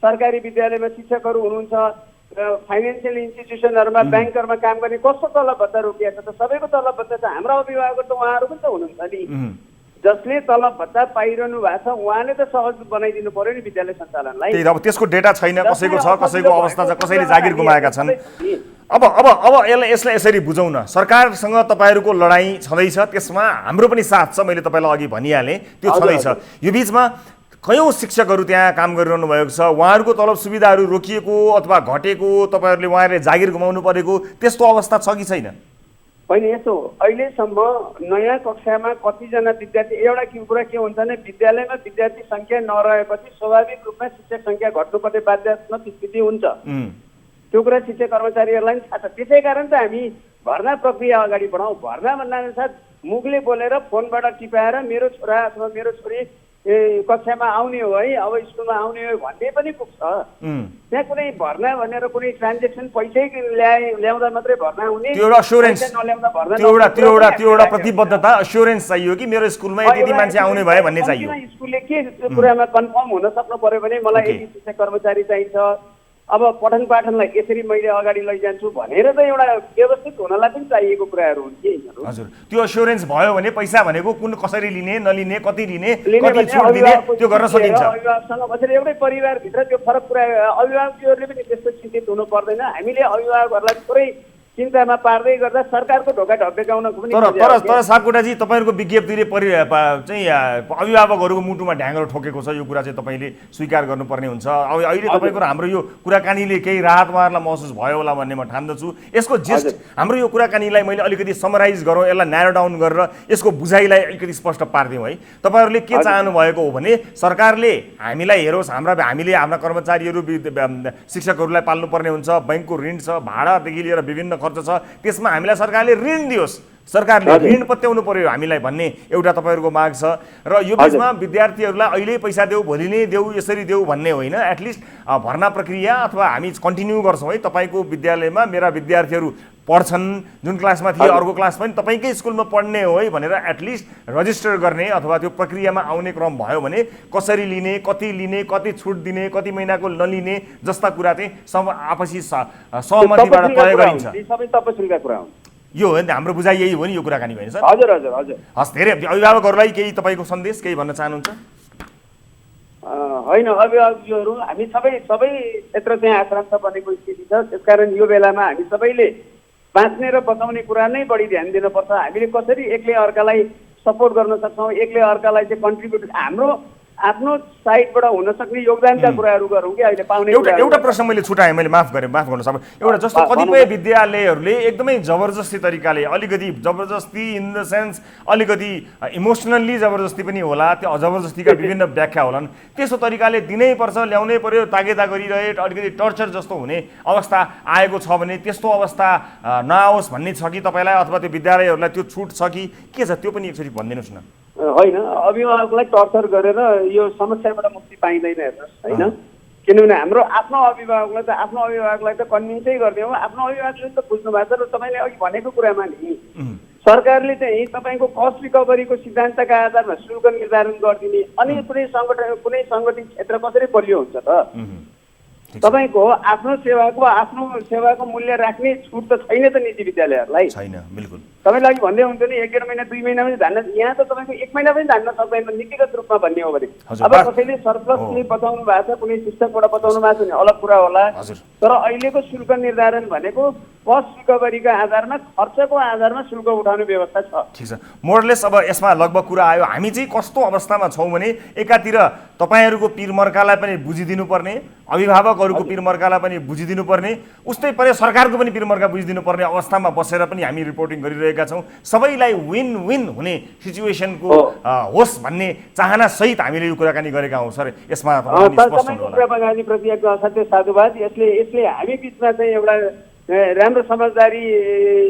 सरकारी विद्यालयमा शिक्षकहरू हुनुहुन्छ, फाइनेन्सियल इन्स्टिट्युसनहरूमा, ब्याङ्कहरूमा काम गर्ने कस्तो तलब भत्ता रोकिएको छ त? सबैको तलब भत्ता छ। हाम्रो अभिभावक त उहाँहरू पनि त हुनुहुन्छ नि, जसले तलब भत्ता पाइरहनु भएको छ, उहाँले त सहज बनाइदिनु पर्यो नि विद्यालय सञ्चालनलाई। त्यही अब त्यसको डेटा छैन, कसैको छ, कसैको अवस्था छ, कसैले जागिर गुमाएका छन्। अब यसलाई यसरी बुझौँ न, सरकारसँग तपाईँहरूको लडाइँ छँदैछ, त्यसमा हाम्रो पनि साथ छ, मैले तपाईँलाई अघि भनिहालेँ, त्यो छँदैछ। यो बिचमा कयौँ शिक्षकहरू त्यहाँ काम गरिरहनु भएको छ, उहाँहरूको तलब सुविधाहरू रोकिएको अथवा घटेको, तपाईँहरूले उहाँहरूले जागिर गुमाउनु परेको त्यस्तो अवस्था छ कि छैन? होइन यसो अहिलेसम्म नयाँ कक्षामा कतिजना विद्यार्थी एउटा कुरा के हुन्छ भने विद्यालयमा विद्यार्थी सङ्ख्या नरहेपछि स्वाभाविक रूपमा शिक्षक सङ्ख्या घट्नुपर्ने बाध्यात्मक स्थिति हुन्छ। त्यो कुरा शिक्षक कर्मचारीहरूलाई पनि थाहा छ। त्यसै कारण त हामी भर्ना प्रक्रिया अगाडि बढाउँ। भर्ना भन्नासाथ मुखले बोलेर फोनबाट टिपाएर मेरो छोरा अथवा मेरो छोरी कक्षामा आउने हो है, अब स्कुलमा आउने हो भन्ने पनि पुग्छ। त्यहाँ कुनै भर्ना भनेर कुनै ट्रान्जेक्सन पैसै ल्याउँदा मात्रै भर्ना हुने, त्यो एउटा एस्योरेन्स, त्यो एउटा प्रतिबद्धता एस्योरेन्स चाहियो कि मेरो स्कुलमा यति मान्छे आउने भयो भन्ने चाहियो। स्कुलले के कुरामा कन्फर्म हुन सक्नु पर्यो भने मलाई यति शिक्षक कर्मचारी चाहिन्छ, अब पठन पाठनलाई यसरी मैले अगाडि लैजान्छु भनेर त एउटा व्यवस्थित हुनलाई पनि चाहिएको कुराहरू हुन् कि यिनीहरू। हजुर, त्यो एस्योरेन्स भयो भने पैसा भनेको कुन कसरी लिने, नलिने, कति लिने, कति छुट दिने त्यो गर्न सकिन्छ। अभिभावकसँग बसेर एउटै परिवारभित्र त्यो फरक कुरा अभिभावकहरूले पनि त्यस्तो चिन्तित हुनु पर्दैन। हामीले अभिभावकहरूलाई थोरै चिन्तामा पार्दै गर्दा सरकारको ढोका ढब्काउनको पनि तर सापकोटाजी तपाईँहरूको विज्ञप्तिले चाहिँ अभिभावकहरूको मुटुमा ढ्याङ्ग्रो ठोकेको छ। यो कुरा चाहिँ तपाईँले स्वीकार गर्नुपर्ने हुन्छ। अब अहिले तपाईँको हाम्रो यो कुराकानीले केही राहत उहाँहरूलाई महसुस भयो होला भन्ने म ठान्दछु। यसको जिस्ट हाम्रो यो कुराकानीलाई मैले अलिकति समराइज गरौँ, यसलाई न्यारो डाउन गरेर यसको बुझाइलाई अलिकति स्पष्ट पारिदिउँ है। तपाईँहरूले के चाहनु भएको हो भने सरकारले हामीलाई हेरोस्, हामीले हाम्रा कर्मचारीहरू शिक्षकहरूलाई पाल्नुपर्ने हुन्छ, बैंकको ऋण छ, भाडादेखि लिएर विभिन्न खर्च छ, त्यसमा हामीलाई सरकारले ऋण दियोस्, सरकारले ऋण पत्याउनु पर्यो हामीलाई भन्ने एउटा तपाईँहरूको माग छ। र यो बिचमा विद्यार्थीहरूलाई अहिले पैसा देऊ, भोलि नै देऊ, यसरी देऊ भन्ने होइन। एटलिस्ट भर्ना प्रक्रिया अथवा हामी कन्टिन्यू गर्छौँ है। तपाईँको विद्यालयमा मेरा विद्यार्थीहरू पढ्छन्, जुन क्लासमा थिए अर्को क्लास पनि तपाईँकै स्कुलमा पढ्ने हो है भनेर एटलिस्ट रजिस्टर गर्ने अथवा त्यो प्रक्रियामा आउने क्रम भयो भने कसरी लिने, कति छुट दिने, कति महिनाको नलिने जस्ता कुरा चाहिँ आपसी सहमतिबाट तय गरिन्छ। सबै तपसिलका कुरा हुन्। यो हो नि हाम्रो बुझाइ, यही हो नि यो कुराकानी होइन सर? हजुर हजुर हजुर। हस्, धेरै अभिभावकहरूलाई केही तपाईँको सन्देश केही भन्न चाहनुहुन्छ? होइन, अभिभावकहरू हामी सबै क्षेत्र चाहिँ आक्रान्त बनेको स्थिति छ। त्यसकारण यो बेलामा हामी सबैले बाँच्ने र बचाउने कुरा नै बढी ध्यान दिनुपर्छ। हामीले कसरी एकले अर्कालाई सपोर्ट गर्न सक्छौँ, एकले अर्कालाई चाहिँ कन्ट्रिब्युट हाम्रो आफ्नो साइडबाट हुन सक्ने योगदानका कुराहरू गरौँ कि अहिले पाउने। एउटा प्रश्न मैले छुटाएँ, मैले माफ गर्नुहोस्। अब एउटा जस्तो कतिपय विद्यालयहरूले एकदमै जबरजस्ती तरिकाले, अलिकति जबरजस्ती इन द सेन्स अलिकति इमोसनल्ली जबरजस्ती पनि होला, त्यो जबरजस्तीका विभिन्न व्याख्या होलान्, त्यस्तो तरिकाले दिनै पर्छ, ल्याउनै पर्यो, तागेता गरिरहे अलिकति टर्चर जस्तो हुने अवस्था आएको छ भने त्यस्तो अवस्था नआओस् भन्ने छ कि तपाईँलाई, अथवा त्यो विद्यालयहरूलाई त्यो छुट छ कि के छ, त्यो पनि एकचोटि भनिदिनुहोस् न। होइन, अभिभावकलाई टर्चर गरेर यो समस्याबाट मुक्ति पाइँदैन हेर्नुहोस् होइन। किनभने हाम्रो आफ्नो अभिभावकलाई त कन्भिन्सै गर्ने हो। आफ्नो अभिभावकले त बुझ्नु भएको छ। र तपाईँले अघि भनेको कुरामा नि सरकारले चाहिँ तपाईँको कस्ट रिकभरीको सिद्धान्तका आधारमा शुल्क निर्धारण गरिदिने, अनि कुनै सङ्गठित क्षेत्र कसरी बलियो हुन्छ त? तपाईँको आफ्नो सेवाको मूल्य राख्ने छुट त छैन त निजी विद्यालयहरूलाई। छैन, बिल्कुल। तपाईँले अघि भन्दै हुन्थ्यो नि 1.5 महिना 2 महिना पनि धान्न, यहाँ त तपाईँको 1 महिना पनि धान्न सक्दैन नीतिगत रूपमा भन्ने हो भने। अब कसैले सरप्लस कुनै बचाउनु भएको छ, कुनै शिक्षकबाट बचाउनु भएको छ भने अलग कुरा होला। तर अहिलेको शुल्क निर्धारण भनेको कस्ट रिकभरीका आधारमा, खर्चको आधारमा शुल्क उठाउने व्यवस्था छ। ठिक छ, मोरलेस। अब यसमा लगभग कुरा आयो, हामी चाहिँ कस्तो अवस्थामा छौँ भने एकातिर तपाईँहरूको पिरमर्कालाई पनि बुझिदिनु पर्ने, अभिभावकहरूको पिरमर्कालाई पनि बुझिदिनु पर्ने, उस्तै परे सरकारको पनि पिरमर्का बुझिदिनु पर्ने अवस्थामा बसेर पनि हामी रिपोर्टिङ गरिरहेका छौँ। सबैलाई विन विन हुने सिचुएसनको होस् भन्ने चाहना सहित हामीले यो कुराकानी गरेका हौँ सर। यसमा तपाईँको प्रक्रियाको असाध्यै साधुवाद। यसले हामी बिचमा चाहिँ एउटा राम्रो समझदारी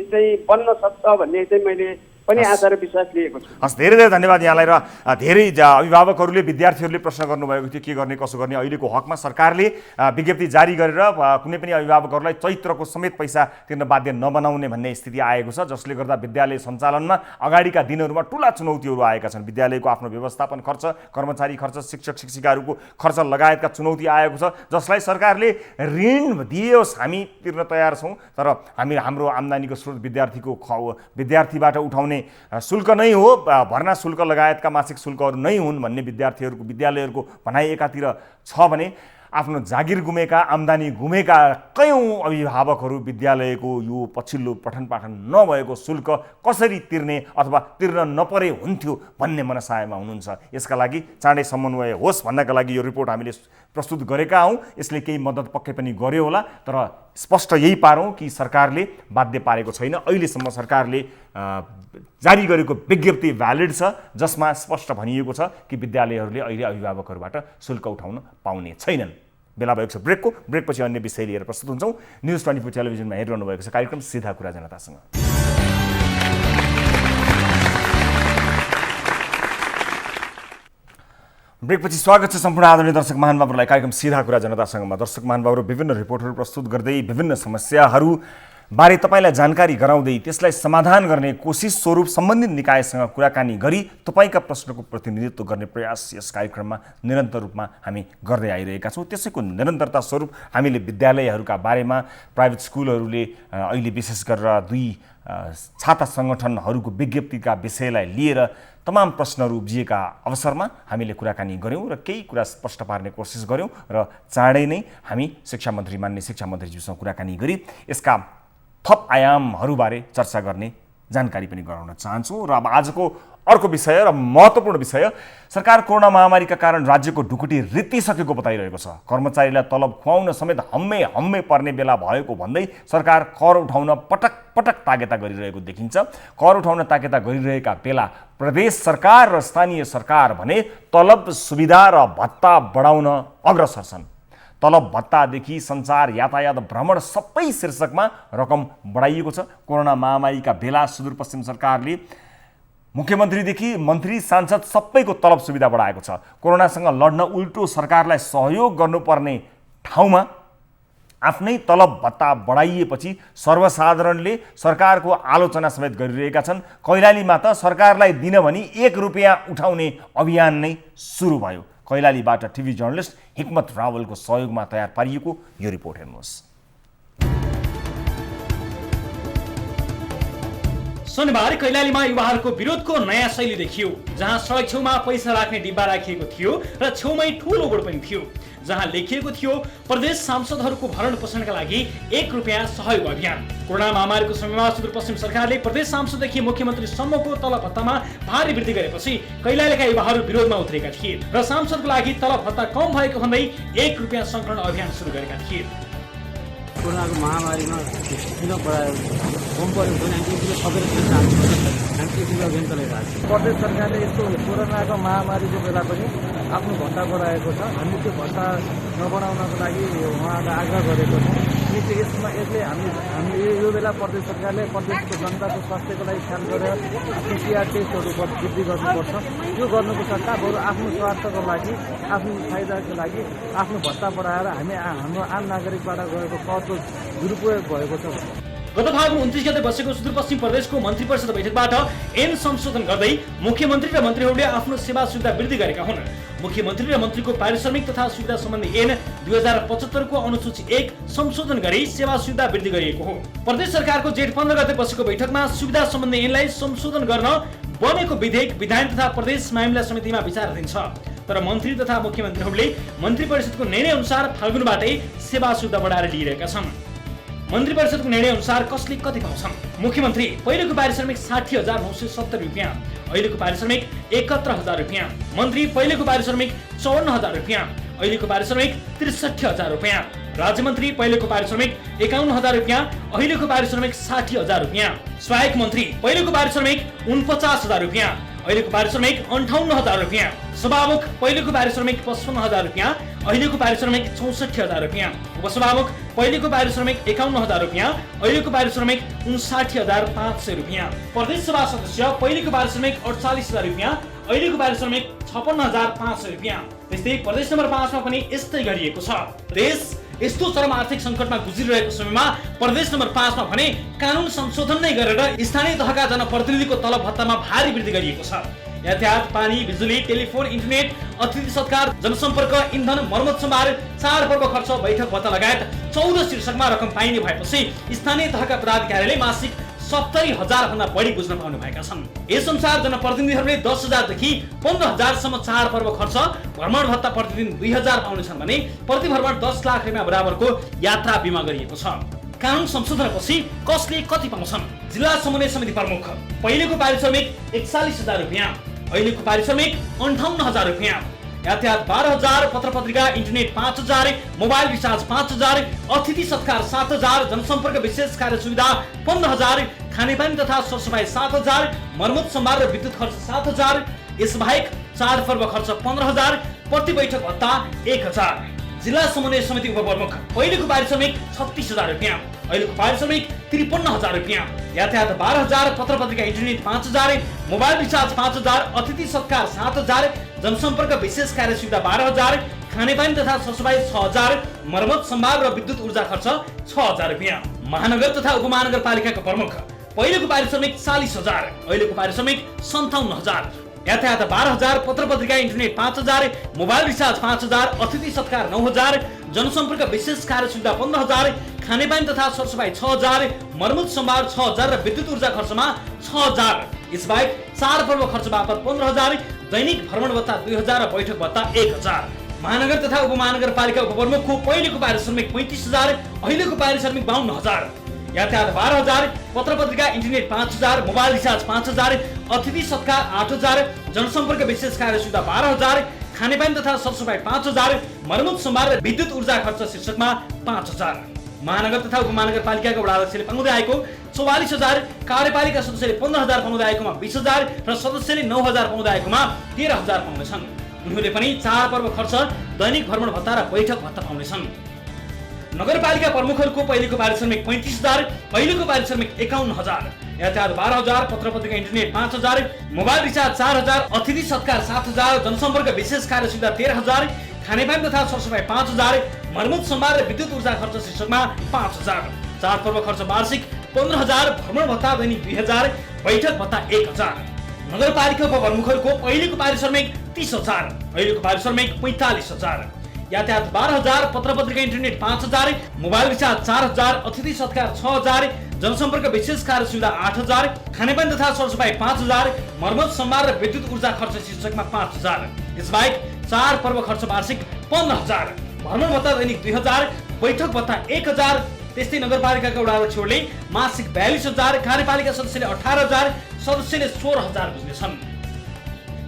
चाहिँ बन्न सक्छ भन्ने चाहिँ मैले पनि आशा र विश्वास लिएको छु। हस्, धेरै धेरै धन्यवाद यहाँलाई। र धेरै अभिभावकहरूले विद्यार्थीहरूले प्रश्न गर्नुभएको थियो के गर्ने कसो गर्ने। अहिलेको हकमा सरकारले विज्ञप्ति जारी गरेर कुनै पनि अभिभावकहरूलाई चैत्रको समेत पैसा तिर्न बाध्य नबनाउने भन्ने स्थिति आएको छ, जसले गर्दा विद्यालय सञ्चालनमा अगाडिका दिनहरूमा ठुला चुनौतीहरू आएका छन्। विद्यालयको आफ्नो व्यवस्थापन खर्च, कर्मचारी खर्च, शिक्षक शिक्षिकाहरूको खर्च लगायतका चुनौती आएको छ, जसलाई सरकारले ऋण दियोस् हामी तिर्न तयार छौँ। तर हाम्रो आम्दानीको स्रोत विद्यार्थीबाट उठाउने शुल्क नै हो, भर्ना शुल्क लगायतका मासिक शुल्कहरू नै हुन् भन्ने विद्यालयहरूको भनाइ एकातिर छ भने आफ्नो जागिर गुमेका, आम्दानी गुमेका कयौँ अभिभावकहरू विद्यालयको यो पछिल्लो पठन पाठन नभएको शुल्क कसरी तिर्ने अथवा तिर्न नपरे हुन्थ्यो भन्ने मनसायमा हुनुहुन्छ। यसका लागि चाँडै समन्वय होस् भन्नका लागि यो रिपोर्ट हामीले प्रस्तुत गरेका हौँ। यसले केही मद्दत पक्कै पनि गर्यो होला, तर स्पष्ट यही पारौँ कि सरकारले बाध्य पारेको छैन। अहिलेसम्म सरकारले जारी गरेको विज्ञप्ति भ्यालिड छ, जसमा स्पष्ट भनिएको छ कि विद्यालयहरूले अहिले अभिभावकहरूबाट शुल्क उठाउन पाउने छैनन्। बेला भएको छ ब्रेकको। ब्रेकपछि अन्य विषय लिएर प्रस्तुत हुन्छौँ। न्युज 24 टेलिभिजनमा हेरिरहनु भएको छ कार्यक्रम सीधा कुरा जनतासँग। ब्रेकपछि स्वागत छ सम्पूर्ण आदरणीय दर्शक महानुभावहरूलाई कार्यक्रम सीधा कुरा जनतासँगमा। दर्शक महानुभावहरू विभिन्न रिपोर्टहरू प्रस्तुत गर्दै विभिन्न समस्याहरू बारे तपाईलाई जानकारी गराउँदै त्यसलाई समाधान गर्ने कोसिस स्वरूप सम्बन्धित निकायसँग कुराकानी गरी तपाईँका प्रश्नको प्रतिनिधित्व गर्ने प्रयास यस कार्यक्रममा निरन्तर रूपमा हामी गर्दै आइरहेका छौँ। त्यसैको निरन्तरता स्वरूप हामीले विद्यालयहरूका बारेमा प्राइभेट स्कुलहरूले अहिले विशेष गरेर दुई छाता सङ्गठनहरूको विज्ञप्तिका विषयलाई लिएर तमाम प्रश्नहरू उब्जिएका अवसरमा हामीले कुराकानी गऱ्यौँ र केही कुरा स्पष्ट पार्ने कोसिस गऱ्यौँ र चाँडै नै हामी शिक्षा मन्त्री मान्य शिक्षा मन्त्रीज्यूसँग कुराकानी गरी यसका थप आयामहरूबारे चर्चा गर्ने जानकारी पनि गराउन चाहन्छौँ। र अब आजको अर्को विषय र महत्त्वपूर्ण विषय, सरकार कोरोना महामारीका कारण राज्यको ढुकुटी रित्तिसकेको बताइरहेको छ। कर्मचारीलाई तलब खुवाउन समेत हम्मे पर्ने बेला भएको भन्दै सरकार कर उठाउन पटक पटक ताकेता गरिरहेको देखिन्छ। कर उठाउन ताकेता गरिरहेका बेला प्रदेश सरकार र स्थानीय सरकार भने तलब सुविधा र भत्ता बढाउन अग्रसर छन्। तलब भत्तादेखि सञ्चार, यातायात, भ्रमण सबै शीर्षकमा रकम बढाइएको छ। कोरोना महामारीका बेला सुदूरपश्चिम सरकारले मुख्यमन्त्रीदेखि मन्त्री, सांसद सबैको तलब सुविधा बढाएको छ। कोरोनासँग लड्न उल्टो सरकारलाई सहयोग गर्नुपर्ने ठाउँमा आफ्नै तलब भत्ता बढाइएपछि सर्वसाधारणले सरकारको आलोचना समेत गरिरहेका छन्। कैलालीमा त सरकारलाई दिन भनी 1 रुपियाँ उठाउने अभियान नै सुरु भयो। कैलालीबाट टिभी जर्नलिस्ट हिक्मत रावलको सहयोगमा तयार पारिएको यो रिपोर्ट हेर्नुहोस्। शनिबार कैलालीमा युवाहरूको विरोधको नयाँ शैली देखियो, जहाँ सडक छेउमा पैसा राख्ने डिब्बा राखिएको थियो र छेउमै ठूलो बोर्ड पनि थियो, जहाँ लेखिएको थियो प्रदेश सांसदहरूको भरण पोषणका लागि 1 रुपियाँ सहयोग अभियान। कोरोना महामारीको समयमा सुदूरपश्चिम सरकारले प्रदेश सांसददेखि मुख्यमन्त्रीसम्मको तलब भत्तामा भारी वृद्धि गरेपछि कैलालीका युवाहरू विरोधमा उत्रेका थिए र सांसदको लागि तलब भत्ता कम भएको भन्दै 1 रुपियाँ संकलन अभियान सुरु गरेका थिए। कोरोनाको महामारीमा किन बढायो कम पऱ्यो भने हामीले सबै अभियान चलाइरहेको छ। प्रदेश सरकारले यस्तो कोरोनाको महामारीको बेला पनि आफ्नो भत्ता बढाएको छ। हामी त्यो भत्ता नबढाउनको लागि उहाँलाई आग्रह गरेको छौँ। यसले हामीले यो बेला प्रदेश सरकारले प्रदेशको जनताको स्वास्थ्यको लागि ख्याल गरेर पिसिआर टेस्टहरू वृद्धि गर्नुपर्छ। यो गर्नुको सट्टा बरु आफ्नो स्वार्थको लागि, आफ्नो फाइदाको लागि आफ्नो भत्ता बढाएर हाम्रो आम नागरिकबाट गएको करको दुरुपयोग भएको छ। गत फागुन 29 गते बसेको सुदूरपश्चिम प्रदेशको मन्त्री परिषद बैठकबाट ऐन संशोधन गर्दै मुख्यमन्त्री र मन्त्रीहरूले आफ्नो सेवा सुविधा वृद्धि गरेका हुन्। मुख्यमन्त्री र मन्त्रीको पारिश्रमिक तथा सुविधा सम्बन्धी ऐन 2075 को अनुसूची 1 संशोधन गरी सेवा सुविधा वृद्धि गरिएको हो। प्रदेश सरकारको जेठ 15 गते बसेको बैठकमा सुविधा सम्बन्धी ऐनलाई संशोधन गर्न बनेको विधेयक विधान तथा प्रदेश मामिला समितिमा विचाराधीन छ। तर मन्त्री तथा मुख्यमन्त्रीहरूले मन्त्री परिषदको निर्णय अनुसार फाल्गुनबाटै सेवा सुविधा बढाएर लिइरहेका छन्। मन्त्री परिषदको निर्णय अनुसार कसले कति पाउँछन्? मुख्यमन्त्री पहिलेको पारिश्रमिक 60,970 रुपियाँ, अहिलेको पारिश्रमिक 71,000 रुपियाँ। मन्त्री पहिलेको पारिश्रमिक 54,000 रुपियाँ, अहिलेको पारिश्रमिक 63,000 रुपियाँ। राज्यमन्त्री पहिलेको पारिश्रमिक 51,000 रुपियाँ, अहिलेको पारिश्रमिक 60,000 रुपियाँ। सहायक मन्त्री पहिलेको पारिश्रमिक 49,000 रुपियाँ, अहिलेको पारिश्रमिक 58,000 रुपियाँ। सभामुख पहिलेको पारिश्रमिक 55,000 रुपियाँ, अहिलेको पारिश्रमिक 64,000 रुपियाँ। उपसभामुख पहिलेको पारिश्रमिक 51,000 रुपियाँ, अहिलेको पारिश्रमिक 59,500 रुपियाँ। प्रदेश सभा सदस्य पहिलेको पारिश्रमिक 48,000 रुपियाँ, अहिलेको पारिश्रमिक 56,500 रुपियाँ। त्यस्तै प्रदेश नम्बर 5 मा पनि यस्तै गरिएको छ। देश यस्तो चरम आर्थिक सङ्कटमा गुज्रिरहेको समयमा प्रदेश नम्बर 5 मा भने कानुन संशोधन नै गरेर स्थानीय तहका जनप्रतिनिधिको तलब भत्तामा भारी वृद्धि गरिएको छ। यातायात, पानी, बिजुली, टेलिफोन, इन्टरनेट, अतिथि सत्कार, जनसम्पर्क, इन्धन, मर्मत सम्भार, चाडपर्व खर्च, बैठक भत्ता लगायत 14 शीर्षकमा रकम पाइने भएपछि स्थानीय तहका पदाधिकारीले मासिक 70,000 भन्दा बढी बुझ्न पाउनु भएका छन्। यस अनुसार जनप्रतिनिधिहरूले 10,000 देखि 15,000 सम्म चाडपर्व खर्च, भ्रमण भत्ता प्रतिदिन 2,000 पाउनेछन् भने प्रति भ्रमण 10 लाख रुपियाँ बराबरको यात्रा बिमा गरिएको छ। कानुन संशोधनपछि कसले कति पाउँछन्? जिल्ला समन्वय समिति प्रमुख पहिलेको पारिश्रमिक 41,000 रुपियाँ, अहिलेको पारिश्रमिक 58,000 रुपियाँ। यातायात 12,000, पत्र पत्रिका इन्टरनेट 5,000, मोबाइल रिचार्ज 5,000, अतिथि सत्कार 7,000, जनसम्पर्क विशेष कार्य सुविधा 15,000, खानेपानी तथा सरसफाई 7,000, मर्मत सम्भार र विद्युत खर्च 7,000, यसबाहेक चाडपर्व खर्च 15,000, प्रति बैठक भत्ता 1,000। जिल्ला समन्वय समिति उपप्रमुख पहिलेको पारिश्रमिक 36,000 रुपियाँ, अहिलेको पारिश्रमिक 53,000 रुपियाँ। यातायात 12,000, पत्र पत्रिका इन्टरनेट 5,000, मोबाइल रिचार्ज 5,000, अतिथि सत्कार 7,000, जनसम्पर्क विशेष कार्य सुविधा 12,000, खानेपानी तथा सरसफाई 6,000, मर्मत सम्भार र विद्युत ऊर्जा खर्च 6,000 रुपियाँ। महानगर तथा उपमहानगरपालिकाको प्रमुख पहिलेको पारिश्रमिक 40,000, अहिलेको पारिश्रमिक 57,000। यातायात 12,000, पत्र पत्रिका इन्टरनेट 5,000, मोबाइल रिचार्ज 5,000, अतिथि सत्कार 9,000, जनसम्पर्क विशेष कार्य सुविधा 15,000, खानेपानी तथा सरसफाई 6,000, मर्मत सम्भार 6,000 र विद्युत ऊर्जा खर्चमा 6,000। यसबाहेक चाडपर्व खर्च बापत 15,000, दैनिक भ्रमण भत्ता 2,000 र बैठक भत्ता 1,000। महानगर तथा उपमहानगरपालिका उपप्रमुखको पहिलेको पारिश्रमिक 35,000, अहिलेको पारिश्रमिक 52,000। यातायात 12,000, पत्र पत्रिका इन्टरनेट 5,000, मोबाइल रिचार्ज 5,000, अतिथि सत्कार 8,000, जनसम्पर्क विशेष कार्य सुविधा 12,000, खानेपानी तथा सरसफाई 5,000, मर्मत सम्भार र विद्युत ऊर्जा खर्च शीर्षकमा 5,000। महानगर तथा उपमहानगरपालिकाको वडा अध्यक्षले पाउँदै आएको 44,000, कार्यपालिका सदस्यले 15,000 पाउँदै आएकोमा 20,000 र सदस्यले 9,000 पाउँदै आएकोमा 13,000 पाउनेछन्। उनीहरूले पनि चाडपर्व खर्च, दैनिक भ्रमण भत्ता र बैठक भत्ता पाउनेछन्। नगरपालिका प्रमुखहरूको पहिलेको पारिश्रमिक 35,000, अहिलेको पारिश्रमिक 51,000। यातायात 12,000, पत्र पत्रिका इन्टरनेट 5,000, मोबाइल रिचार्ज 4,000, अतिथि सत्कार 7,000, जनसम्पर्क विशेष कार्य सुविधा 13,000, खानेपानी तथा सरसफाई 5,000, मर्मत सम्भार र विद्युत ऊर्जा खर्च शीर्षकमा 5,000। चाडपर्व खर्च वार्षिक 15,000, भ्रमण भत्ता दैनिक 2,000, बैठक भत्ता 1,000। नगरपालिका उपप्रमुखहरूको पहिलेको पारिश्रमिक 30,000, अहिलेको पारिश्रमिक 45,000। यातायात 12,000, पत्र पत्रिका इन्टरनेट 5,000, मोबाइल रिचार्ज 4,000, अतिथि सत्कार 6,000, जनसम्पर्क विशेष कार्य सुविधा 8,000, खानेपानी तथा सरसफाई 5,000, मर्मत सम्भार र विद्युत ऊर्जा खर्च शीर्षकमा 5,000। यसबाहेक चाडपर्व खर्च वार्षिक 15,000, भ्रमण भत्ता दैनिक 2,000, बैठक भत्ता 1,000। त्यस्तै नगरपालिकाका वडा अध्यक्षहरूले मासिक 42,000, कार्यपालिका सदस्यले 18,000, सदस्यले 16,000 बुझ्नेछन्।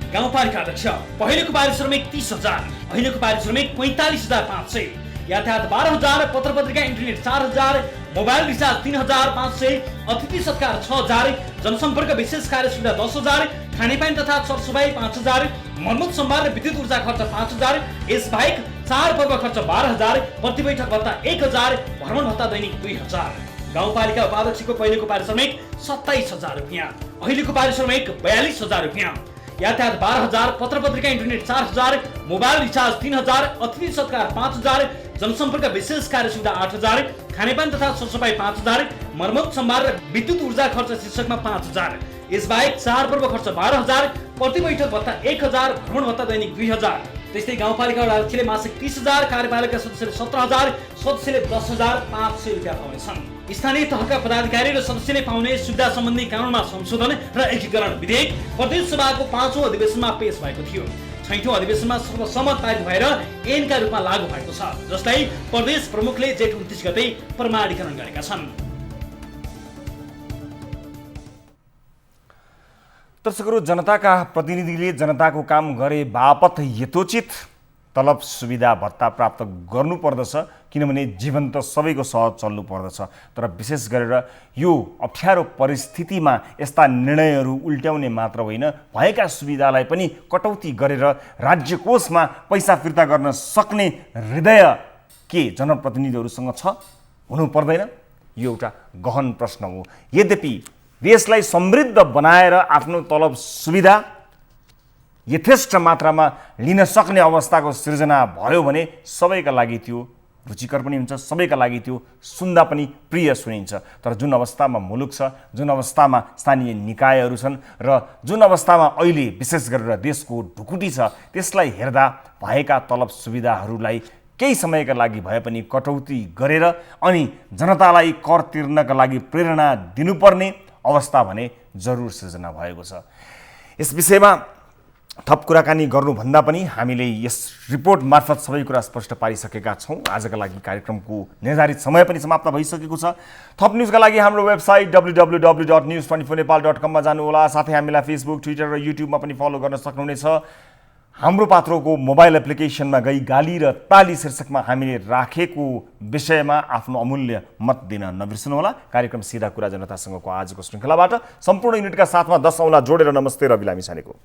गाउँपालिका अध्यक्ष पहिलेको पारिश्रमिक 30,000, अहिलेको पारिश्रमिक 45,500। यातायात 12,000, पत्र पत्रिका इन्टरनेट 4,000, मोबाइल रिचार्ज 3,500, अतिथि सत्कार 6,000, जनसम्पर्क विशेष कार्य सुविधा 10,000, खानेपानी तथा सरसफाई 5,000, मर्मत सम्भार र विद्युत ऊर्जा खर्च 5,000। यसबाहेक चाडपर्व खर्च 12,000, प्रति बैठक भत्ता 1,000, भ्रमण भत्ता दैनिक 2,000। गाउँपालिका उपाध्यक्षको पहिलेको पारिश्रमिक 27,000 रुपियाँ, अहिलेको पारिश्रमिक 42,000 रुपियाँ। यातायात 12,000, पत्र पत्रिका इन्टरनेट 4,000, मोबाइल रिचार्ज 3,000, अतिथि सत्कार 5,000, जनसम्पर्क विशेष कार्य सुविधा 8,000, खानेपानी तथा सरसफाई 5,000, मर्मत सम्भार र विद्युत ऊर्जा खर्च शीर्षकमा 5,000। यसबाहेक चाडपर्व खर्च 12,000, प्रति बैठक भत्ता 1,000, भ्रमण भत्ता दैनिक 2,000। त्यस्तै गाउँपालिका अध्यक्षले मासिक 30,000, कार्यपालिका सदस्यले 17,000, सदस्यले 10,500 रुपियाँ पाउनेछन्। स्थानीय तहका पदाधिकारी र सदस्यले पाउने सुविधा सम्बन्धी कानुनमा संशोधन र एकीकरण विधेयक प्रदेश सभाको 5औं अधिवेशनमा पेश भएको थियो। 6औं अधिवेशनमा सर्वसम्मत पारित भएर ऐनका रूपमा लागू भएको छ, जसलाई प्रदेश प्रमुखले जेठ 29 गते प्रमाणीकरण गरेका छन्। दर्शकहरू, जनताका प्रतिनिधिले जनताको काम गरे बापत यथोचित तलब सुविधा भत्ता प्राप्त गर्नुपर्दछ, किनभने जीवन त सबैको सहज चल्नु पर्दछ। तर विशेष गरेर यो अप्ठ्यारो परिस्थितिमा यस्ता निर्णयहरू उल्ट्याउने मात्र होइन, भएका सुविधालाई पनि कटौती गरेर राज्य कोषमा पैसा फिर्ता गर्न सक्ने हृदय के जनप्रतिनिधिहरूसँग छ? हुनु पर्दैन? यो एउटा गहन प्रश्न हो। यद्यपि देशलाई समृद्ध बनाएर आफ्नो तलब सुविधा यथेष्ट मात्रामा लिन सक्ने अवस्थाको सृजना भयो भने सबैका लागि त्यो रुचिकर पनि हुन्छ, सबैका लागि त्यो सुन्दा पनि प्रिय सुनिन्छ। तर जुन अवस्थामा मुलुक छ, जुन अवस्थामा स्थानीय निकायहरू छन् र जुन अवस्थामा अहिले विशेष गरेर देशको ढुकुटी छ, त्यसलाई हेर्दा भएका तलब सुविधाहरूलाई केही समयका लागि भए पनि कटौती गरेर अनि जनतालाई कर तिर्नका लागि प्रेरणा दिनुपर्ने अवस्था भने जरुर सृजना भएको छ। यस विषयमा थप कुराकानी गर्नुभन्दा पनि हामीले यस रिपोर्ट मार्फत सबै कुरा स्पष्ट पारिसकेका छौँ। आजका लागि कार्यक्रमको निर्धारित समय पनि समाप्त भइसकेको छ। थप न्युजका लागि हाम्रो वेबसाइट www.news24nepal.com मा जानुहोला। साथै हामीलाई फेसबुक, ट्विटर र युट्युबमा पनि फलो गर्न सक्नुहुनेछ। हाम्रो पात्रोको मोबाइल एप्लिकेसनमा गई गाली र ताली शीर्षकमा हामीले राखेको विषयमा आफ्नो अमूल्य मत दिन नबिर्सनुहोला। कार्यक्रम सिधा कुरा जनतासँगको आजको श्रृङ्खलाबाट सम्पूर्ण युनिटका साथमा 10 औँला जोडेर नमस्ते रवि लामिछानेको।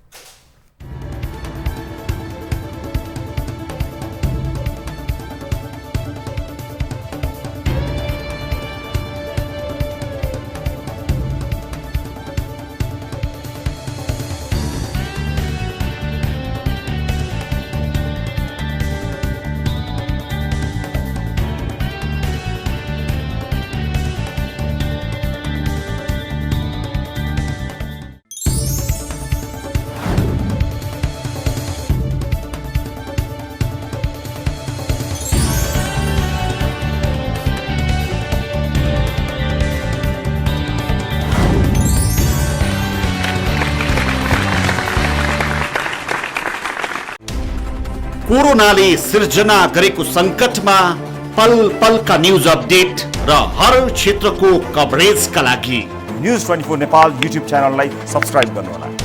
कोरोनाले सिर्जना गरेको सङ्कटमा पल पलका न्युज अपडेट र हर क्षेत्रको कभरेजका लागि न्युज 24 नेपाल युट्युब च्यानललाई सब्स्क्राइब गर्नुहोला।